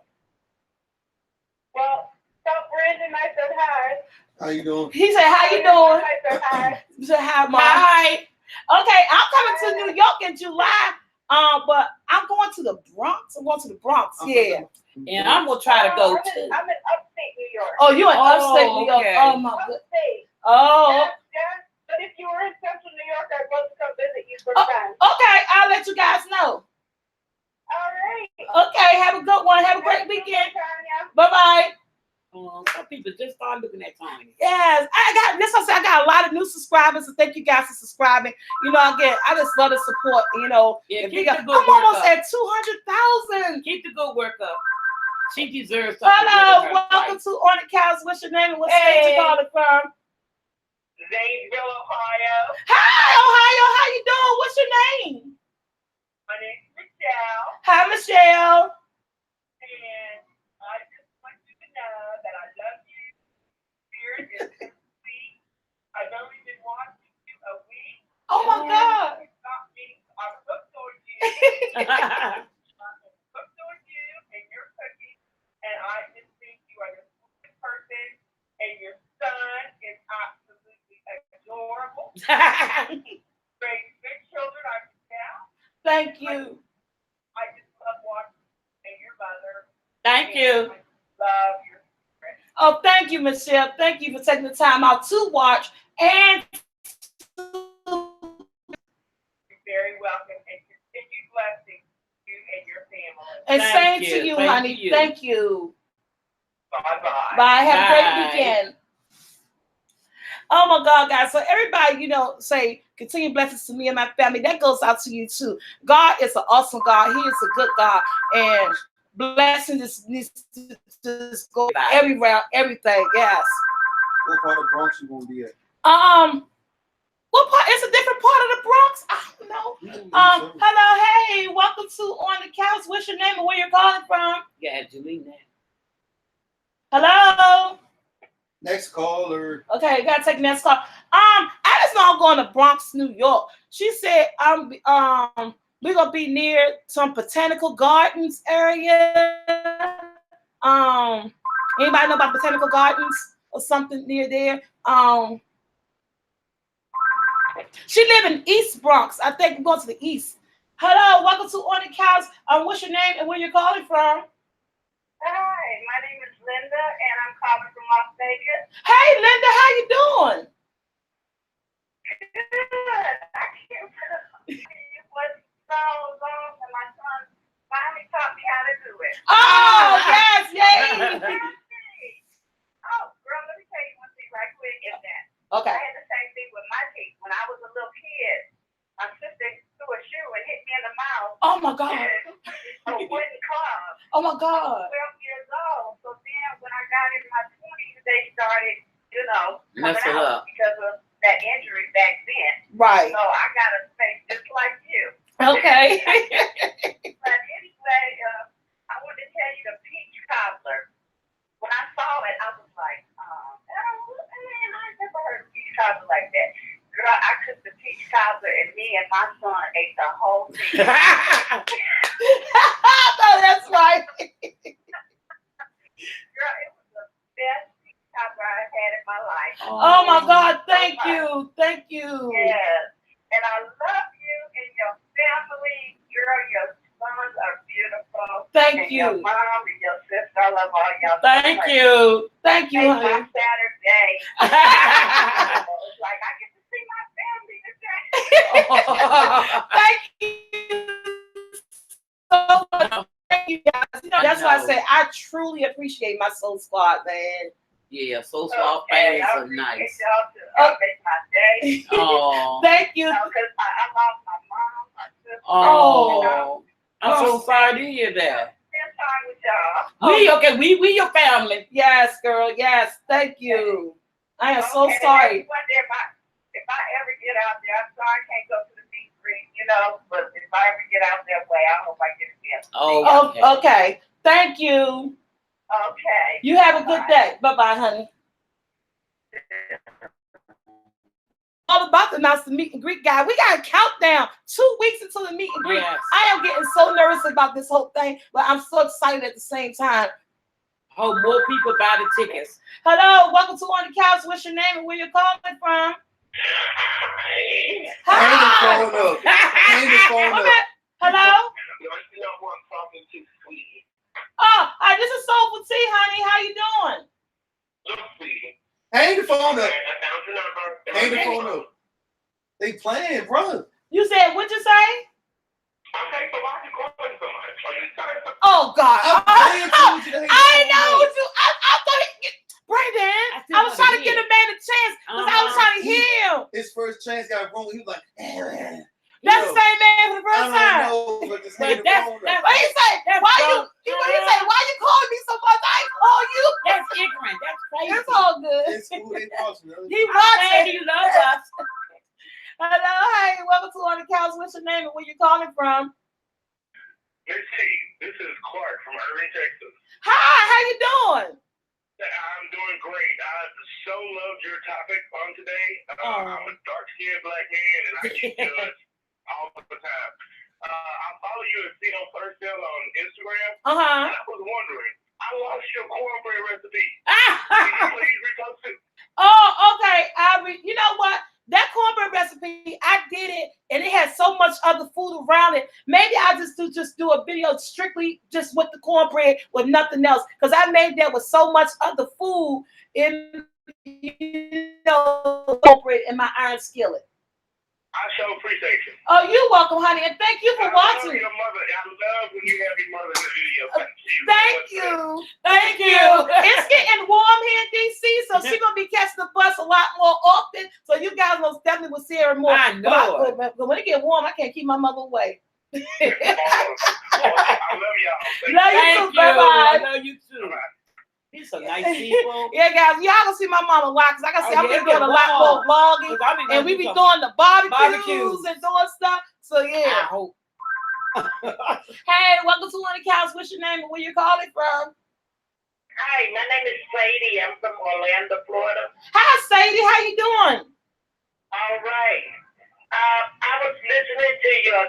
Well, tell Brandon I said hi. How you doing? He said, "How you doing?" I said hi. He said, "Hi, Mom." Hi. Okay, I'm coming to New York in July. But I'm going to the Bronx. I'm going to the Bronx. Yeah. And I'm gonna try to go too. I'm in upstate New York. Oh, you in upstate New York? Okay. Oh my goodness. Upstate. Oh. Yes. But if you were in Central New York, I'd love to come visit you sometime. Okay, I'll let you guys know. All right. Okay, have a good one. Have a great weekend. Bye-bye. Some people just start looking at Tanya. Yes, I got a lot of new subscribers, and thank you guys for subscribing. I just love the support. Yeah, I'm almost at 200,000. Keep the good work up. She deserves something. Hello, welcome to On the Couch. What's your name and what state you calling from? Zanesville, Ohio. Hi, Ohio. How you doing? What's your name? My name's Michelle. Hi, Michelle. And I just want you to know that I love you. Spirit is sweet. I've only been watching you a week. Oh my God. Stop me. I'm hooked on you. I'm hooked on you and your cooking. And I just think you are the sweetest person. And your son is absolutely adorable. Great good children, I can tell. Thank you. I just love watching you and your mother. Thank you. I love your spirit. Oh, thank you, Michelle. Thank you for taking the time out to watch and You're very welcome and continued blessings to you and your family. and Thank same to you, you. Thank honey. you. Thank you. Bye-bye. Bye. Have a Bye. great weekend. Oh my God, guys. So everybody, say continue blessings to me and my family. That goes out to you too. God is an awesome God. He is a good God. And blessings needs to just go everywhere, everything. Yes. What part of Bronx you gonna be at? What part? It's a different part of the Bronx. I don't know. Hello, hey, welcome to On the Couch. What's your name and where you're calling from? Yeah, Julie. Hello. Next caller. Okay, gotta take the next call. I just know I'm going to Bronx, New York. She said we're gonna be near some botanical gardens area. Anybody know about botanical gardens or something near there? She live in East Bronx. I think we're going to the east. Hello, welcome to On the Couch. What's your name and where you're calling from? Hi, my name is Linda, and I'm calling from Las Vegas. Hey, Linda, how you doing? Good. I can't believe it was so long, and my son finally taught me how to do it. Oh, yes, yay. Oh, girl, let me tell you one thing right quick is that Okay. I had the same thing with my teeth. When I was a little kid, my sister threw a shoe and hit me in the mouth. Oh, my God. A wooden club. Oh, my God. 12 years old. So then when I got in my 20s, they started, coming Messing out up. because of that injury back then. Right. So I got a face just like you. Okay. But anyway, I wanted to tell you the peach cobbler. When I saw it, I was like, man, I never heard of peach cobbler like that. Girl, I cooked the peach cobbler and me and my son ate the whole thing. No, that's right. Girl, it was the best supper I've had in my life. Oh my God, thank you. Thank you. Yes. And I love you and your family. Girl, your sons are beautiful. Thank and your you. mom and your sister. I love all y'all. Thank you. Thank you, It's my honey. Saturday. It's like I get to see my family today. Thank you so much. Thank you guys. You know, that's why I say I truly appreciate my soul squad, man. Yeah, so small fans are nice. Y'all make my day. Oh, Thank you. Because I lost my mom, my sister. oh, I'm so sorry to hear that. Spend time with y'all. We your family. Yes, girl. Yes. Thank you. I am so Okay, sorry. If I ever get out there, I'm sorry I can't go to the beach green, but if I ever get out that way, I hope I get a chance. Oh, okay. Thank you. Okay. You have a good day. Bye-bye, honey. All about to announce the meet and greet, guy. We got a countdown. 2 weeks until the meet and greet. Yes. I am getting so nervous about this whole thing, but I'm so excited at the same time. Hope more people buy the tickets. Hello, welcome to On the Couch. What's your name and where you're calling from? Hang the phone up. Hang the phone up. Okay. Hello? You know who I'm talking to, sweetie. Oh, hi, this is Soulful Tea, honey. How you doing? Look, sweetie. Hang the phone up. I found your number. Hang the phone up. They playing, brother. You said, what'd you say? Okay, so why are you calling so much? Are you trying to... Oh, God. I'm playing to you to hang the I phone know. up. I thought Brandon, I was trying to give the man a chance because I was trying to hear him. His first chance got wrong. He was like, That's the same man for the first time. I know, but just hang the That's- phone up. that's- What he say? Why you calling me so much? I ain't call you. That's ignorant. That's crazy. It's all good. It's cool. They watching. He I'm glad watching. you love us. Hello, hey, welcome to On the Couch. What's your name and where you calling from? Miss T, this is Clark from Irving, Texas. Hi, how you doing? I'm doing great. I so loved your topic on today. I'm a dark-skinned black man, and I get judged all the time. I follow you at Cino First Sale on Instagram, Uh-huh. and I was wondering, I lost your cornbread recipe. Can you please repost it? Oh, okay. You know what? That cornbread recipe, I did it, and it had so much other food around it. Maybe I just do a video strictly just with the cornbread with nothing else, because I made that with so much other food in cornbread in my iron skillet. I sure appreciate you. Oh, you're welcome, honey, and thank you for watching. I love your mother. I love when you have your mother in the video. Thank you. Thank you. It's getting warm here in DC, so she's gonna be catching the bus a lot more often. So you guys most definitely will see her more. I know it. But when it get warm, I can't keep my mother away. I love y'all. Love you Thank too. you. Bye-bye. I love you too. These are nice people. Yeah, guys, y'all gonna see my mom a lot because like I said, Oh, I'm yeah, doing a lot more vlogging, and we be doing the barbecues and doing stuff. So I yeah. hope. Hey, welcome to On the Couch. What's your name and where you calling from? Hi, my name is Sadie. I'm from Orlando, Florida. Hi, Sadie. How you doing? All right. I was listening to your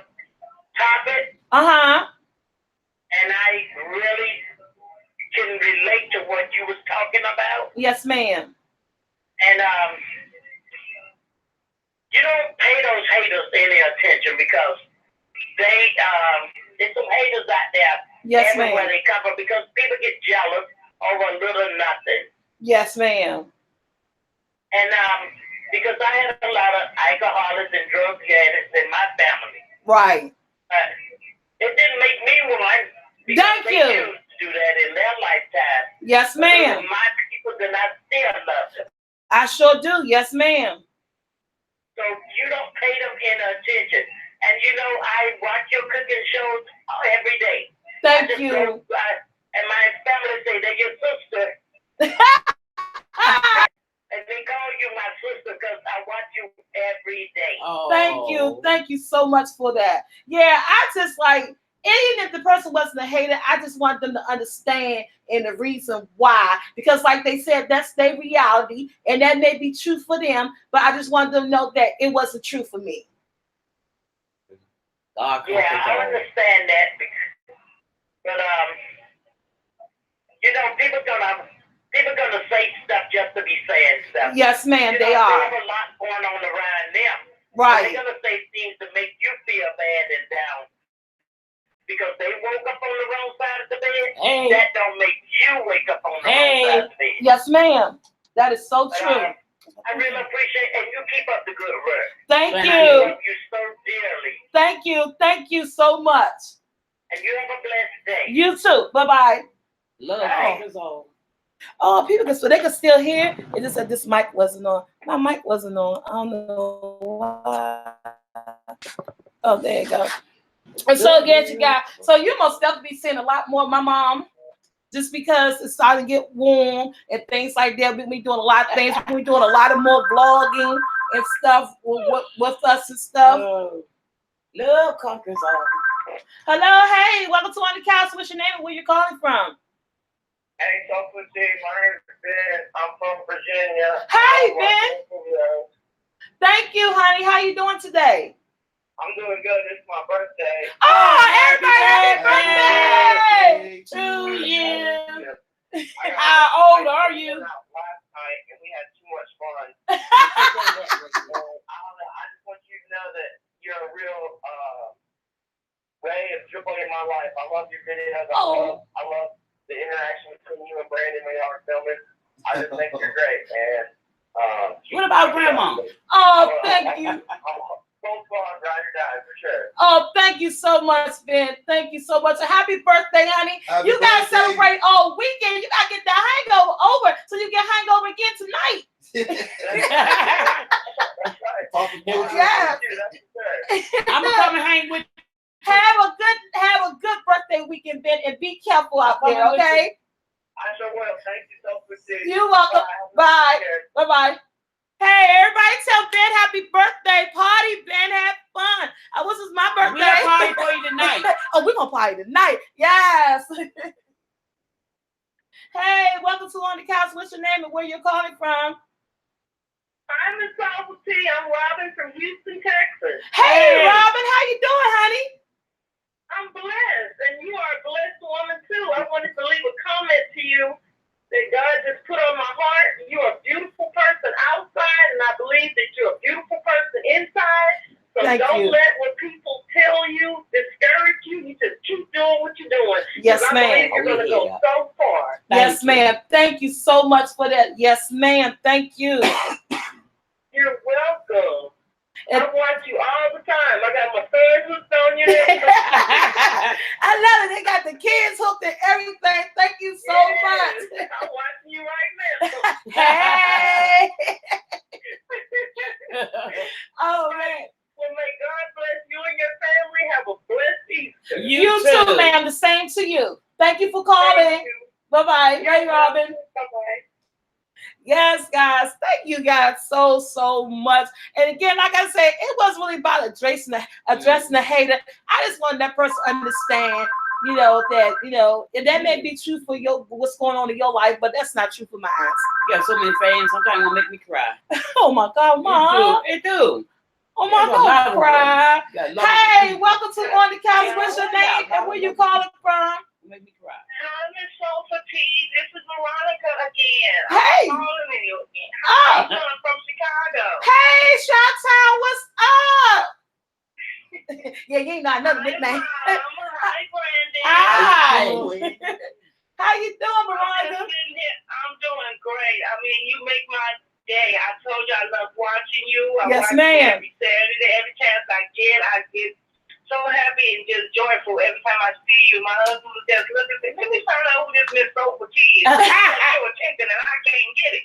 topic, Uh-huh. and I really can relate to what you was talking about. Yes, ma'am. And you don't pay those haters any attention because there's some haters out there Yes, everywhere ma'am. they come from because people get jealous over little nothing. Yes, ma'am. And because I had a lot of alcoholics and drug addicts in my family. Right. It didn't make me one. Thank they you. used to do that in their lifetime. Yes, But those ma'am. are my people that I still love them. I sure do. Yes, ma'am. So you don't pay them any attention. And I watch your cooking shows every day. Thank you. And my family say they're your sister. And they call you my sister because I watch you every day. Oh. Thank you. Thank you so much for that. Yeah, I just like, even if the person wasn't a hater, I just want them to understand and the reason why. Because like they said, that's their reality and that may be true for them, but I just want them to know that it wasn't true for me. God, Yeah, I understand that. But you know, people gonna say stuff just to be saying stuff. Yes, ma'am, You they know, are. They have a lot going on around them. Right. They're gonna say things to make you feel bad and down because they woke up on the wrong side of the bed. Hey. That don't make you wake up on the wrong side of the bed. Yes, ma'am. That is so true. I really appreciate and you keep up the good work. Thank I you. love you so dearly. Thank you. Thank you so much. And you have a blessed day. You too. Bye-bye. Love conquers all. Oh, people can, so they can still hear. It just said this mic wasn't on. My mic wasn't on. I don't know why. Oh, there you go. And so again, you guys, so you most definitely be seeing a lot more of my mom, just because it's starting to get warm and things like that. We doing a lot of things. We're doing a lot of more vlogging and stuff with us and stuff. Love conquers all. Hello, hey, welcome to On the Couch. What's your name and where you calling from? Hey, talk with you. My name is Ben. I'm from Virginia. Hey, Ben. Thank you, honey. How you doing today? I'm doing good. It's my birthday. Oh, everybody, happy birthday to you. How old are you? Last night, and we had too much fun. I just want you to know that you're a real ray of joy in my life. I love your videos. I love the interaction between you and Brandon when y'all are filming. I just think you're great, man. What about Grandma? Oh, thank you. Both on ride or die for sure. Oh, thank you so much, Ben. Thank you so much. And happy birthday, honey. Happy you gotta birthday. celebrate all weekend. You gotta get that hangover over so you get hangover again tonight. That's right. Yeah. I'm gonna come and hang with you. Have a good birthday weekend, Ben, and be careful out there, okay? I sure will. Thank you so much. You're welcome. Bye. Bye-bye. Hey, everybody tell Ben happy birthday. Party, Ben. Have fun. This is my birthday. We'll party for you tonight. Oh, we're going to party tonight. Yes. Hey, welcome to On the Couch. What's your name and where you're calling from? I'm Miss Salva T. I'm Robin from Houston, Texas. Hey, Robin. How you doing, honey? I'm blessed. And you are a blessed woman, too. I wanted to leave a comment to you that God just put on my heart. You're a beautiful person outside, and I believe that you're a beautiful person inside. So don't let what people tell you discourage you. You just keep doing what you're doing. Yes, ma'am. I believe you're going to go so far. Yes, ma'am. Thank you so much for that. Yes, ma'am. Thank you. You're welcome. I watch you all the time. I got my son hooked on you. I love it. They got the kids hooked and everything. Thank you so much. I'm watching you right now. Hey. Oh, man. Well, may God bless you and your family. Have a blessed Easter. You too, ma'am. The same to you. Thank you for calling. Bye-bye. Hey, Robin. Bye-bye. Yes, guys. Thank you guys so much. And again, like I said, it wasn't really about addressing the hater. I just wanted that person to understand, that, and that may be true for what's going on in your life, but that's not true for mine. You got so many fans, sometimes it will make me cry. Oh my God, Mom. It do. Oh my God, cry. Hey, welcome to On the Couch. What's your name and where you calling from? Make me cry. Hi, Miss Sofa T. This is Veronica again. Hey. I'm calling you again. Oh. I'm from Chicago. Hey, Chi-Town, what's up? Yeah, you ain't got another nickname. Hi, Brandon. Hi. How you doing, Veronica? I'm doing great. I mean, you make my day. I told you I love watching you. Yes, watch ma'am. You every Saturday, every chance I get so happy and just joyful every time I see you. My husband was just looking at me, let me find out who this Miss Sofa T is. You were thinking and I can't get it.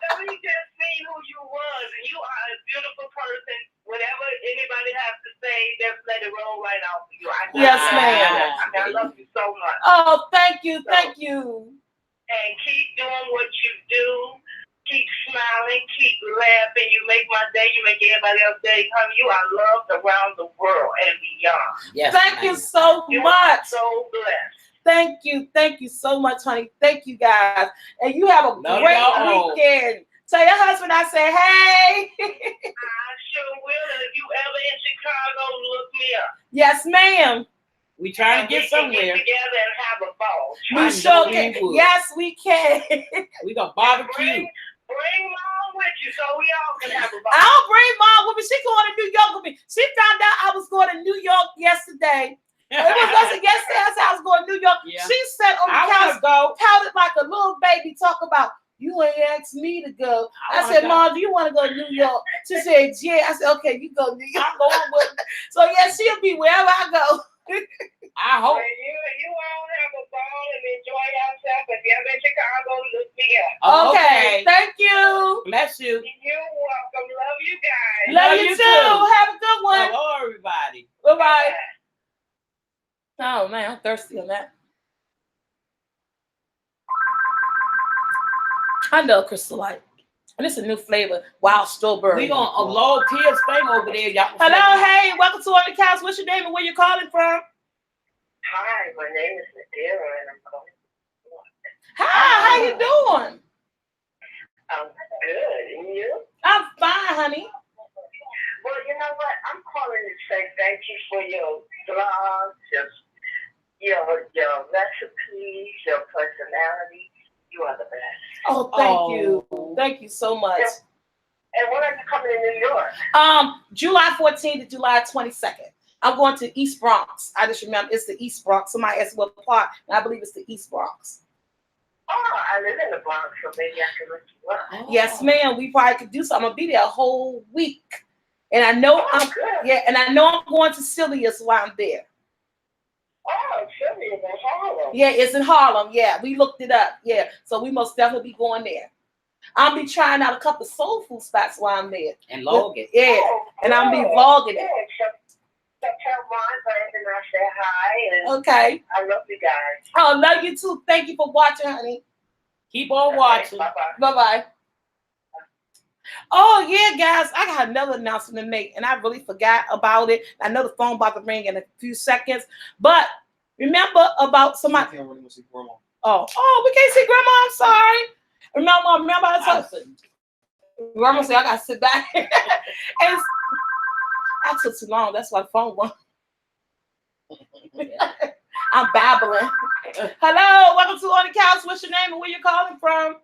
So he just seen who you was, and you are a beautiful person. Whatever anybody has to say, just let it roll right off of you. Yes, ma'am. I love you so much. Oh, thank you. And keep doing what you do. Keep smiling, keep laughing. You make my day. You make everybody else's day. Honey, you are loved around the world and beyond. Yes, thank you so you much. Are so blessed. Thank you so much, honey. Thank you, guys. And you have a great weekend. Tell your husband I say, hey. I sure will. And if you ever in Chicago, look me up. Yes, ma'am. We trying to get We can somewhere. get together and have a ball. We I sure know we can. would. Yes, we can. We gonna barbecue. Bring mom with you so we all can have a ball. I'll bring mom with me. She going to New York with me. She found out I was going to New York yesterday. It was yesterday. I said I was going to New York. Yeah. She sat on the I couch, wanna go. pouted like a little baby, talk about, you ain't asked me to go. I wanna said, go. Mom, do you want to go to New York? She said, yeah. I said, okay, you go to New York. I'm going with her. So, yeah, she'll be wherever I go. I hope. Well, you all have a ball and enjoy yourself. If you're in Chicago, look me up. Okay. Thank you. Bless you. You're welcome. Love you guys. Love you too. Have a good one. Hello, everybody. Bye-bye. Oh, man, I'm thirsty on that. I know Crystal Light. And it's a new flavor, wild strawberry. We gonna upload Tia's thing over there. Y'all. Hello, hey, welcome to On the Couch. What's your name and where you calling from? Hi, my name is Nadira and I'm calling. Hi, how you doing? I'm good. And you? I'm fine, honey. Well, you know what? I'm calling to say thank you for your blogs, your recipes, your personality. You are the best. Oh, thank you. Thank you so much. And when are you coming to New York? July 14th to July 22nd. I'm going to East Bronx. I just remember it's the East Bronx. Somebody asked what part, and I believe it's the East Bronx. Oh, I live in the Bronx, so maybe I can look you up. Oh. Yes, ma'am. We probably could do something. I'm gonna be there a whole week. And I know I'm going to Celia's while I'm there. Oh, Celia's in Harlem. Yeah, it's in Harlem. Yeah, we looked it up. Yeah, so we most definitely be going there. I'll be trying out a couple soul food spots while I'm there. And log it. Yeah, and I'll be vlogging it. Tell Ron and I say hi. And Okay. I love you guys. Oh, love you too. Thank you for watching, honey. Keep on watching. Bye-bye. Bye-bye. Oh, yeah, guys, I got another announcement to make, and I really forgot about it. I know the phone about to ring in a few seconds, but remember about somebody. I can't really see grandma. Oh, we can't see Grandma. I'm sorry. Remember I told Grandma said I got to sit back. And I took too long. That's why the phone went. I'm babbling. Hello, welcome to On the Couch. What's your name and where you calling from?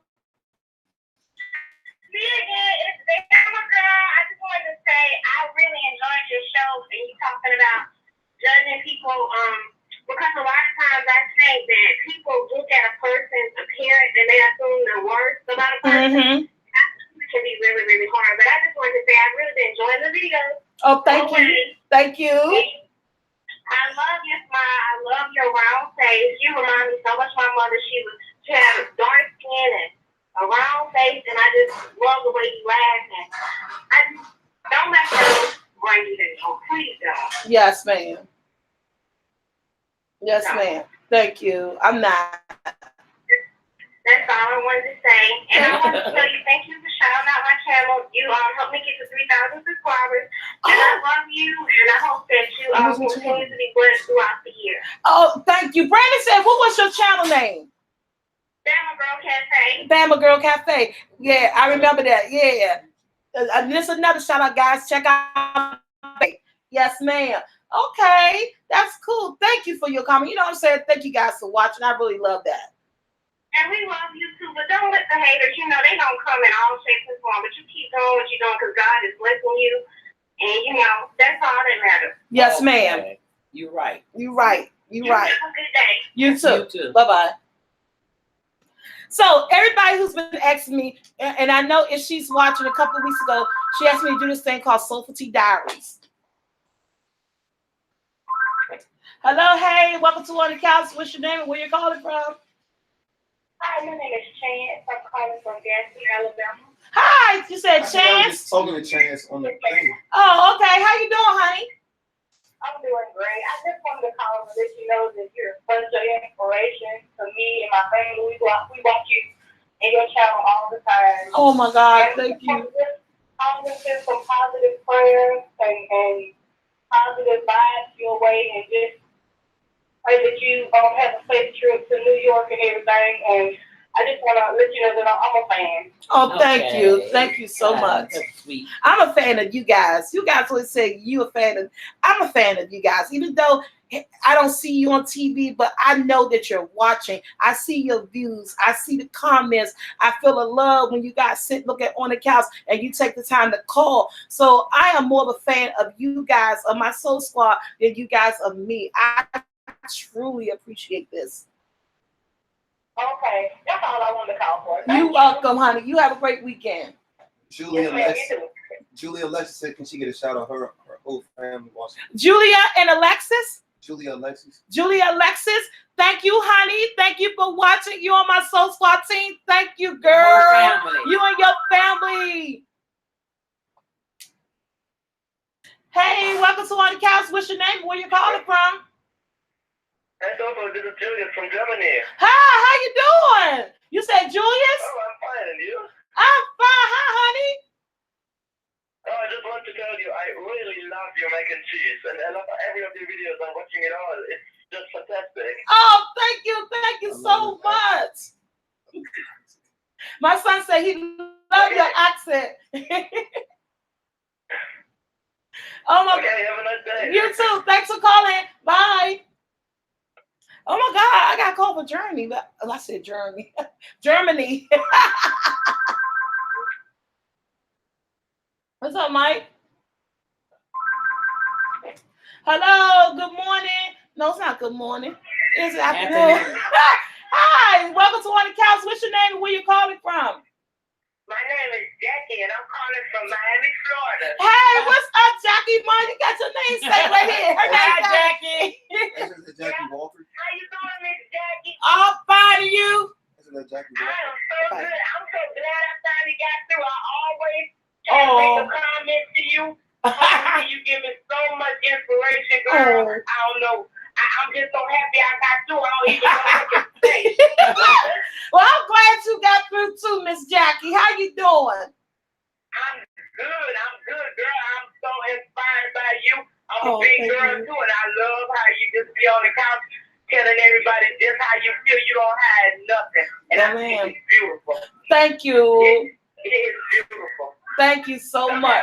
Me again, it's Bama Girl. I just wanted to say I really enjoyed your show and you talking about judging people, because a lot of times I think that people look at a person's appearance and they assume the worst about a person. Mm-hmm. That can be really, really hard. But I just wanted to say I've really been enjoying the video. Oh, thank you. Thank you. I love your smile. I love your round face. You remind me so much of my mother. She had dark skin and a round face, and I just love the way you laugh. And I just don't let her bring you down. Please don't. Yes, ma'am. Yes, ma'am. Thank you. I'm not. That's all I wanted to say. And I want to tell you thank you for shouting out my channel. You helped me get to 3,000 subscribers. And I love you, and I hope that you continue to be blessed throughout the year. Oh, thank you. Brandon said, what was your channel name? Bama Girl Cafe. Bama Girl Cafe. Yeah, I remember that. Yeah. This is another shout out, guys. Check out. Yes, ma'am. Okay, that's cool. Thank you for your comment. You know what I'm saying? Thank you guys for watching. I really love that. And we love you too, but don't let the haters, they don't come in all shapes and forms, but you keep doing what you're doing because God is blessing you, and that's all that matters. Yes, ma'am. Okay. You're right. You're right. You're right. Have a good day. You too. You too. Bye-bye. So everybody who's been asking me, and I know if she's watching a couple of weeks ago, she asked me to do this thing called Soulful Tea Diaries. Hello, hey, welcome to On the Couch. What's your name and where you're calling from? Hi, my name is Chance. I'm calling from Gadsden, Alabama. Hi, you said I Chance? was talking to Chance on the thing. Oh, okay. How you doing, honey? I'm doing great. I just wanted to call and let you know that you're such an inspiration to me and my family. We watch you in your channel all the time. Oh my God, And thank you. I'm just send some positive prayers and positive vibes your way, and just pray that you have a safe trip to New York and everything. And I just want to let you know that I'm a fan. Oh, thank you. Okay. Thank you so much. That's sweet. I'm a fan of you guys. You guys always say you a fan of. I'm a fan of you guys, even though I don't see you on TV, but I know that you're watching. I see your views. I see the comments. I feel the love when you guys sit looking on the couch and you take the time to call. So I am more of a fan of you guys, of my Soul Squad, than you guys of me. I truly appreciate this. Okay, that's all I wanted to call for. You're welcome, honey. You have a great weekend. Julia Yes, ma'am, Lex. you too. Julia Alexis said, can she get a shout out? Her whole family wants. Julia and Alexis. Julia Alexis. Julia Alexis, thank you, honey. Thank you for watching. You on my Soul Squad team. Thank you, girl. Family. You and your family. Hey, welcome to On the Couch. What's your name? Where you calling from? That's over. This is Julius from Germany. Hi, how you doing? You said Julius? Oh, I'm fine, and you? I'm fine. Hi, honey. Oh, I just want to tell you, I really love your mac and cheese, and I love every of your videos. I'm watching it all. It's just fantastic. Oh, thank you. Thank you I so love it. much. My son said he loved your accent. Oh my Okay, have a nice day. You too. Thanks for calling. Bye. Oh my God, I got called for Germany. But I said Germany. Germany. What's up, Mike? Hello, good morning. No, it's not good morning. It's afternoon. Hi, welcome to On the Couch. What's your name and where you calling from? My name is Jackie, and I'm calling from Miami, Florida. Hey, what's up, Jackie? Mom, you got your name saved right here. Her Hi, name's Jackie. Isn't it Jackie Walter? How you doing, Miss Jackie? All fine to you. Isn't that Jackie I Walter? am so good. I'm so glad I finally got through. I always try to make a comment to you. You give me so much inspiration, girl. Oh. I don't know. I'm just so happy I got through. I don't even know what to say. Well, I'm glad you got through too, Miss Jackie. How you doing? I'm good. I'm good, girl. I'm so inspired by you. I'm a Oh, big thank girl you. too, and I love how you just be on the couch telling everybody just how you feel. You don't hide nothing, and Yeah, I think ma'am. it's beautiful. Thank you. It is beautiful. Thank you so much.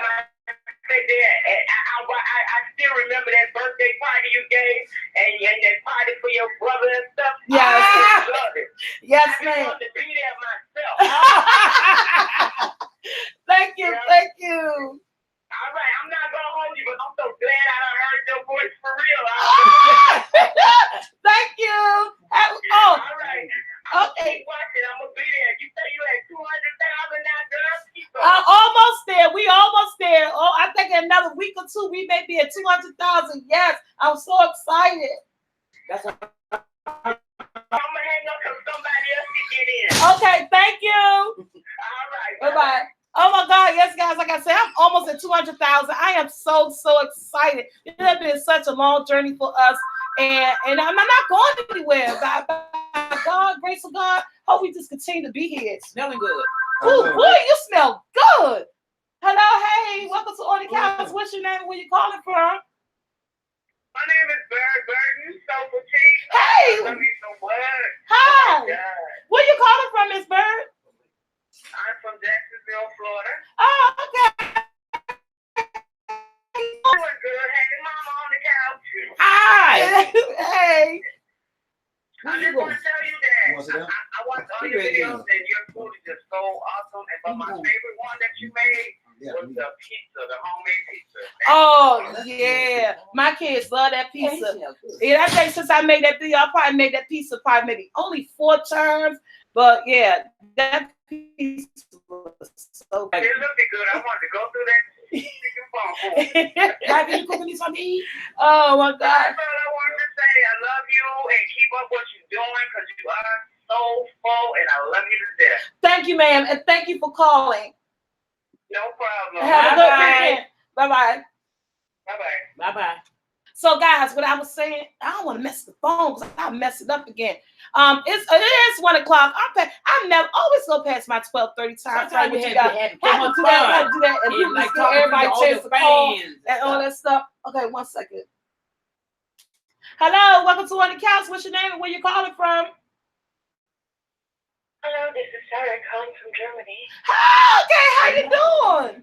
I still remember that birthday party you gave and that party for your brother and stuff. Yes. I love it. Yes, I just ma'am. wanted to be there myself. Thank you. Thank you. All right, I'm not gonna hold you, but I'm so glad I done heard your voice for real. Thank you. Oh, All right. I'm okay. keep watching. I'm gonna be there. You say you had 200,000 now, girl. Keep going. Almost there. We almost there. Oh, I think in another week or two we may be at 200,000. Yes, I'm so excited. That's I'm gonna hang up because somebody else can get in. Okay, thank you. All right. Bye bye. Oh my God, yes, guys. Like I said, I'm almost at 200,000. I am so excited. It has been such a long journey for us, and I'm not going anywhere. By God, grace of God, hope we just continue to be here. smelling good. Ooh, boy, you smell good. Hello, hey, welcome to On the Couch. What's your name and where you calling from? My name is Bird Burton, so petite. Hey. I love you so much. Hi. Oh, God. Where you calling from, Miss Bird? I'm from Jacksonville, Florida. Oh, okay. Doing good. Hey, Mama on the couch. Hi. Hey. I just want to tell you that You want to sit down? I watched all your videos and your food is just so awesome. And but my favorite one that you made was the pizza, the homemade pizza. Oh, yeah. My kids love that pizza. Yeah, I think since I made that video, I probably made that pizza probably maybe only 4 times. But yeah, that pizza was so It good. looked good. I wanted to go through that chicken phone. Have you cooking me something to eat? Oh my God. That's all I wanted to say. I love you and keep up what you're doing because you are so full and I love you to death. Thank you, ma'am, and thank you for calling. No problem. Have a good Bye-bye. weekend. Bye-bye. Bye-bye. Bye-bye. So, guys, what I was saying, I don't want to mess the phone because I'll mess it up again. It is 1 o'clock. I'm never always go past my 12:30 time. Sometimes With you you have guys. to Have to do that, and And people like just give talking everybody to a all chance your to call fans and all that stuff. Okay, 1 second. Hello, welcome to On the Couch. What's your name and where you calling from? Hello, this is Sarah calling from Germany. Oh, okay, how you doing?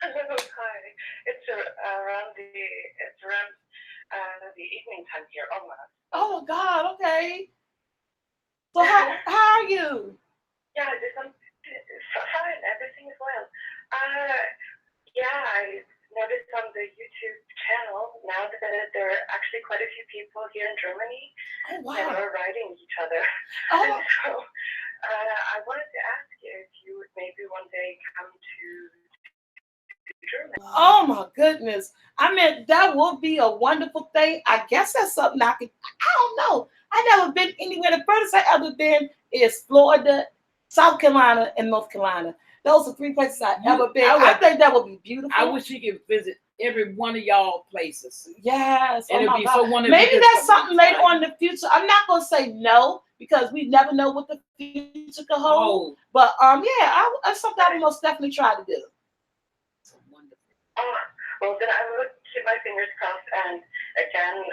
Hi. It's around the evening time here, almost. Oh my God, okay. So how are you? Yeah, I'm fine. Everything is well. Yeah, I noticed on the YouTube channel now that there are actually quite a few people here in Germany Oh that wow. are writing each other. Oh, And so I wanted to ask you if you would maybe one day come to Germany. oh my goodness. I mean, that would be a wonderful thing. I guess that's something I don't know. I never been anywhere. The furthest I ever been is Florida, South Carolina, and North Carolina. Those are 3 places I've ever been. I think that would be beautiful. I wish you could visit every one of y'all places. Yes. And Oh it'd my be God. so wonderful. Maybe that's something later on in the future. I'm not gonna say no because we never know what the future could hold. Oh, But yeah, that's something I would most definitely try to do. so wonderful. Well, then I will keep my fingers crossed. And again,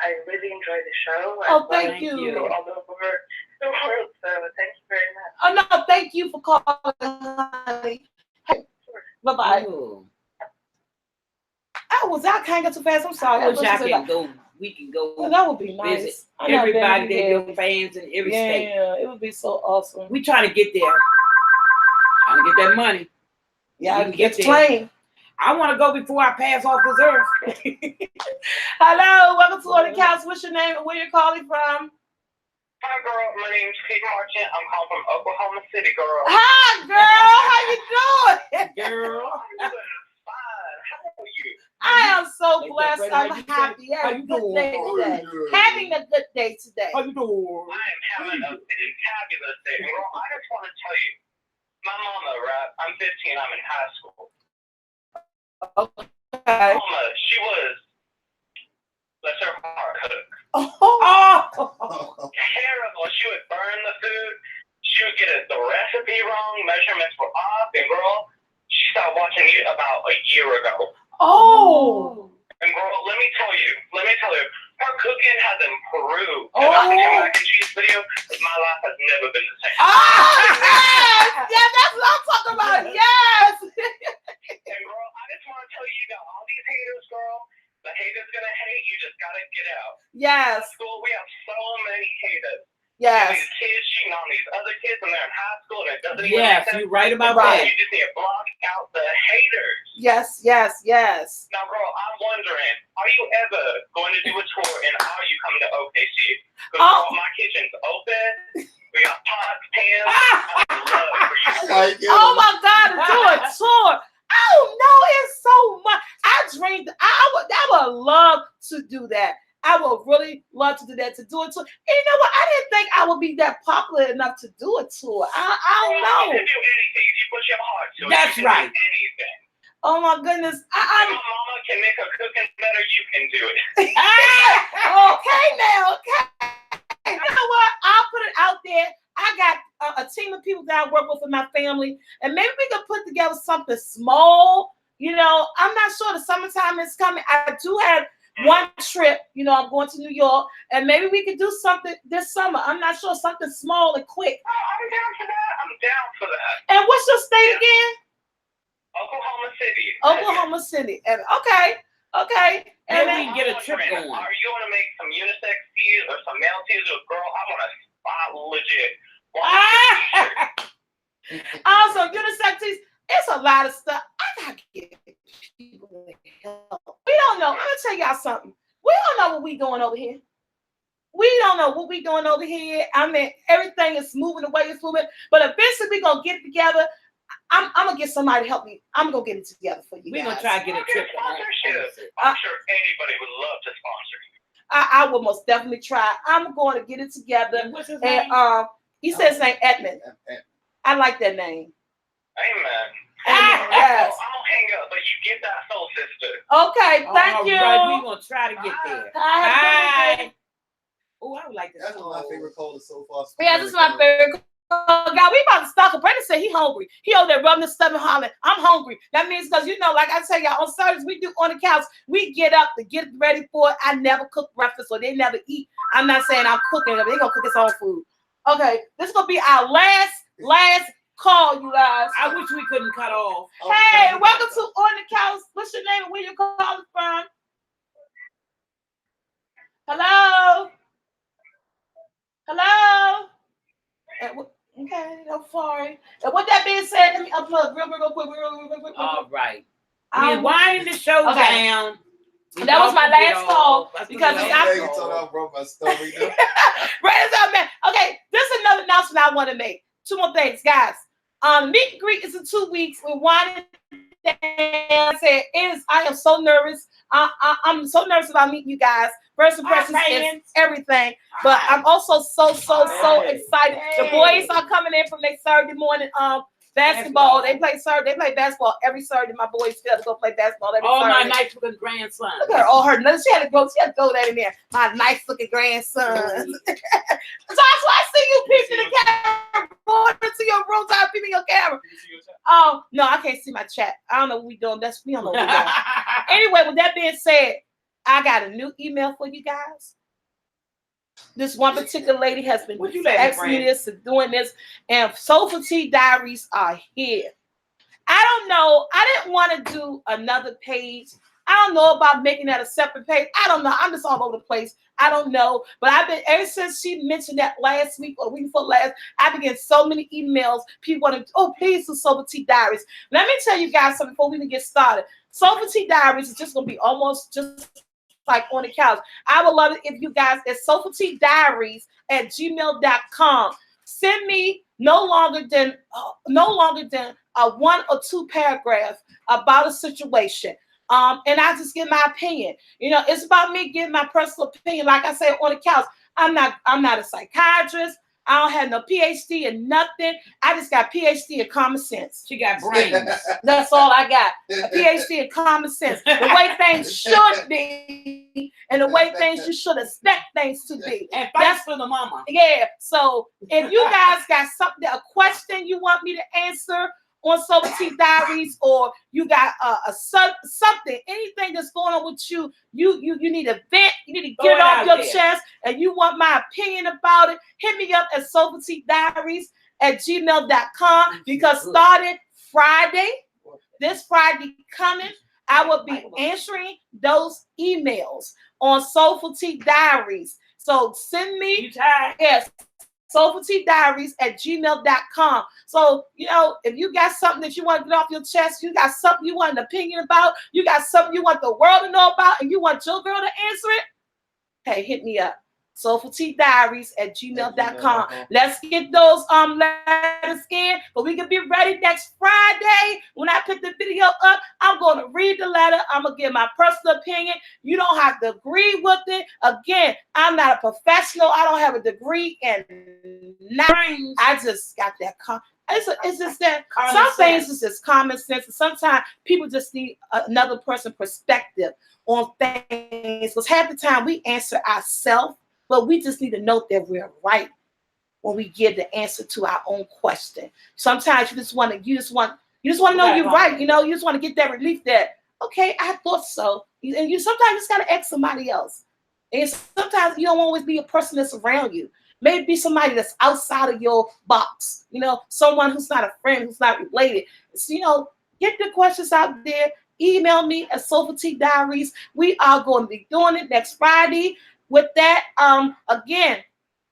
I really enjoy the show. Oh, I've thank you. you. all over the world, so thank you very much. Oh no, thank you for calling, honey. Hey, bye-bye. Oh, I can't go too fast. I'm sorry. I wish I said can go. We can well, go that would be visit nice. I never been everybody. They anywhere. your fans in every state. Yeah, it would be so awesome. We trying to get there. Trying to get that money. Yeah, we I can can get get there. plane. I want to go before I pass off this earth. Hello, welcome to On the Couch. What's your name and where you're calling from? Hi, girl. My name's Kate Marchant. I'm calling from Oklahoma City, girl. Hi, girl. How you doing? Girl. I'm doing fine. How are you? I am so Like blessed. that, I'm how you happy. How Having you a good doing? day today. Having a good day today. How you doing? I am having a fabulous day. Girl, I just want to tell you, my mama, right? I'm 15. I'm in high school. Okay. Mama, she was, bless her heart, cook. Oh. Terrible. She would burn the food. She would get the recipe wrong. Measurements were off. And girl, she stopped watching you about a year ago. Oh. And girl, let me tell you, her cooking has improved. Oh. Ever since her mac and cheese video, my life has never been the same. Oh, yes. Yeah, that's what I'm talking about. Yes. And girl, I just want to tell you, you got all these haters, girl. The haters gonna hate. You just gotta get out. Yes. At school, we have so many haters. Yes. These kids cheating on these other kids, and they're in high school, and it doesn't even Yes, make sense. you're right about Right. that. You just need to block out the haters. Yes. Yes. Yes. Now, girl, I'm wondering, are you ever going to do a tour, and are you coming to OKC? Because my kitchen's open. We got pots, pans. I would love for you. Oh my God, to do a tour. Oh no, it's so much. I would love to do that. I would really love to do that, to do a tour. And you know what? I didn't think I would be that popular enough to do a tour. I don't know. You can do anything if you put your heart to it. That's you can right. Do anything. Oh my goodness. If my mama can make her cooking better, you can do it. Okay now, okay. You know what? I'll put it out there. I got a team of people that I work with in my family, and maybe we can put together something small. You know, I'm not sure the summertime is coming. I do have one trip. You know, I'm going to New York, and maybe we could do something this summer. I'm not sure, something small and quick. Oh, I'm down for that. I'm down for that. And what's your state again? Oklahoma City. Oklahoma City. And okay. And Maybe we can get a trip going. Are you going to make some unisex teas or some male teas? Or girl, I want to spot legit. Also, unisex teas, it's a lot of stuff. I gotta get people help. We don't know. I'm gonna tell y'all something. We don't know what we doing over here. We don't know what we doing over here. I mean, everything is moving the way it's moving. But eventually we're gonna get it together. I'm gonna get somebody to help me. I'm gonna get it together for you. We're guys. gonna try to get a trip. Sponsorship. I'm sure anybody would love to sponsor you. I will most definitely try. I'm going to get it together. And what's his name? And he says St. Edmund. I like that name. Amen. Yes. I'll hang up, but you get that soul sister. Okay, thank All you. right, we're gonna try to get there. Bye. Oh, I would like to. That's one of my favorite callers so far. Yeah, this is my favorite. God, we about to stop. Brandon said he hungry. He over there rubbing his stomach, hollering, I'm hungry. That means because, you know, like I tell y'all, on Saturdays, we do On the Couch. We get up to get ready for it. I never cook breakfast, or they never eat. I'm not saying I'm cooking. They're going to cook his own food. Okay, this is going to be our last Last call, you guys. I wish we couldn't cut off. Hey, welcome to On the Couch. What's your name and where you calling from? Hello? Hello? Okay, I'm sorry. And with that being said, let me upload real quick. All right. We're winding the show down. That was my last call because it's I wrote my story. Right, man. Okay, this is another announcement I want to make. Two more things, guys. Meet and greet is in 2 weeks. We're winding down. I am so nervous. I'm so nervous about meeting you guys. First impressions is everything. But I'm also so excited. The boys are coming in from next Saturday morning. Basketball. They play basketball every Saturday. My boys still have to go play basketball every Saturday. All my nice looking grandsons. Look at her, all her. She had to throw that in there. My nice looking grandsons. So that's why I see you peeping the camera. Going into your room, time peeping your camera. Oh no, I can't see my chat. I don't know what we doing. We don't know what we doing. Anyway, with that being said, I got a new email for you guys. This one particular lady has been asking me this and doing this, and Soul Fatigue Diaries are here. I don't know. I didn't want to do another page. I don't know about making that a separate page. I don't know. I'm just all over the place. I don't know. But I've been, ever since she mentioned that last week or the week before last, I've been getting so many emails. People want to, please do Soul Fatigue Diaries. Let me tell you guys something before we even get started. Soul Fatigue Diaries is just going to be almost just like On the Couch. I would love it if you guys at soulfatiguediaries@gmail.com send me no longer than a 1 or 2 paragraph about a situation. And I just give my opinion. You know, it's about me giving my personal opinion. Like I said, On the Couch, I'm not a psychiatrist. I don't have no PhD in nothing. I just got PhD in common sense. She got brains. That's all I got. A PhD in common sense. The way things should be and the way things you should expect things to be. And that's for the mama. Yeah. So if you guys got something, a question you want me to answer on Soul Fatigue Diaries, or you got something, anything that's going on with you, you need a vent, you need to get it off your chest, and you want my opinion about it, hit me up at soulfatiguediaries@gmail.com, because starting Friday, this Friday coming, I will be answering those emails on Soul Fatigue Diaries. So send me, yes, soulfatiguediaries@gmail.com. So, you know, if you got something that you want to get off your chest, you got something you want an opinion about, you got something you want the world to know about, and you want your girl to answer it, hey, hit me up. soulfatiguediaries@gmail.com. Let's get those letters in, but we can be ready next Friday. When I put the video up, I'm going to read the letter. I'm going to give my personal opinion. You don't have to agree with it. Again, I'm not a professional. I don't have a degree in nothing. I just got that. It's just that some things is just common sense, and sometimes people just need another person's perspective on things. Because half the time we answer ourselves, but we just need to know that we're right when we give the answer to our own question. Sometimes you just want to know you're right. You know, you just want to get that relief that, okay, I thought so. And you sometimes just gotta ask somebody else. And sometimes you don't always be a person that's around you. Maybe somebody that's outside of your box. You know, someone who's not a friend, who's not related. So, you know, get the questions out there. Email me at Soul Fatigue Diaries. We are going to be doing it next Friday. With that, again,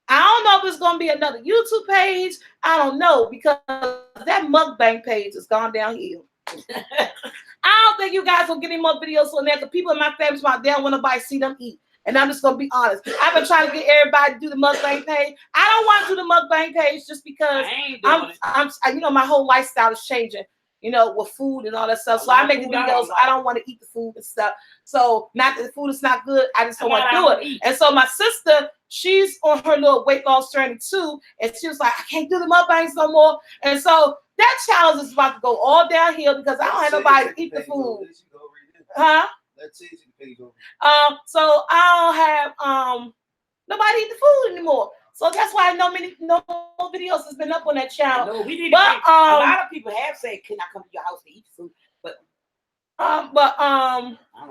I don't know if it's going to be another YouTube page. I don't know, because that mukbang page has gone downhill. I don't think you guys will get any more videos on there, because people in my family, they don't want nobody to see them eat. And I'm just going to be honest. I've been trying to get everybody to do the mukbang page. I don't want to do the mukbang page just because I'm you know, my whole lifestyle is changing, you know, with food and all that stuff. So I make the videos. I don't want to eat the food and stuff. So not that the food is not good. I just don't want to do it. And so my sister, she's on her little weight loss journey too. And she was like, I can't do the mukbangs no more. And so that challenge is about to go all downhill because I don't have nobody to eat the food. Huh? That's easy to page over. So I don't have nobody eat the food anymore. So that's why no more videos has been up on that channel. No, we need a lot of people have said, "Can I come to your house to eat food?"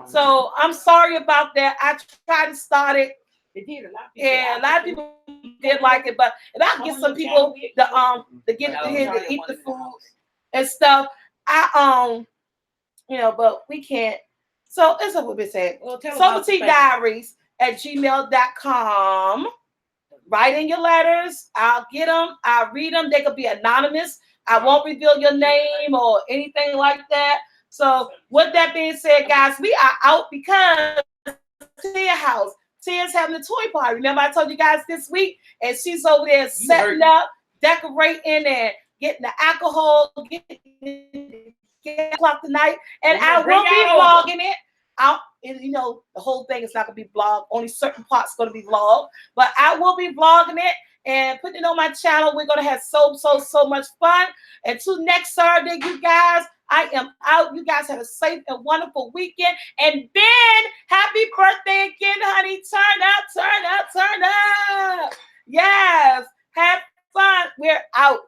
So I'm sorry about that. I tried to start it. They did. A lot of people. Yeah, a lot of people did like it, but if I get some people to get here to eat the food and stuff, but we can't. So it's what we said. Well, tell Soberty Diaries at gmail.com. Write in your letters. I'll get them. I'll read them. They could be anonymous. I won't reveal your name or anything like that. So with that being said, guys, we are out because Tia house. Tia's having a toy party. Remember I told you guys this week? And she's over there setting up, decorating, and getting the alcohol, getting o'clock tonight. And I will be vlogging it. The whole thing is not going to be vlogged. Only certain parts going to be vlogged. But I will be vlogging it and putting it on my channel. We're going to have so much fun. Until next Saturday, you guys, I am out. You guys have a safe and wonderful weekend. And Ben, happy birthday again, honey. Turn up, turn up, turn up. Yes. Have fun. We're out.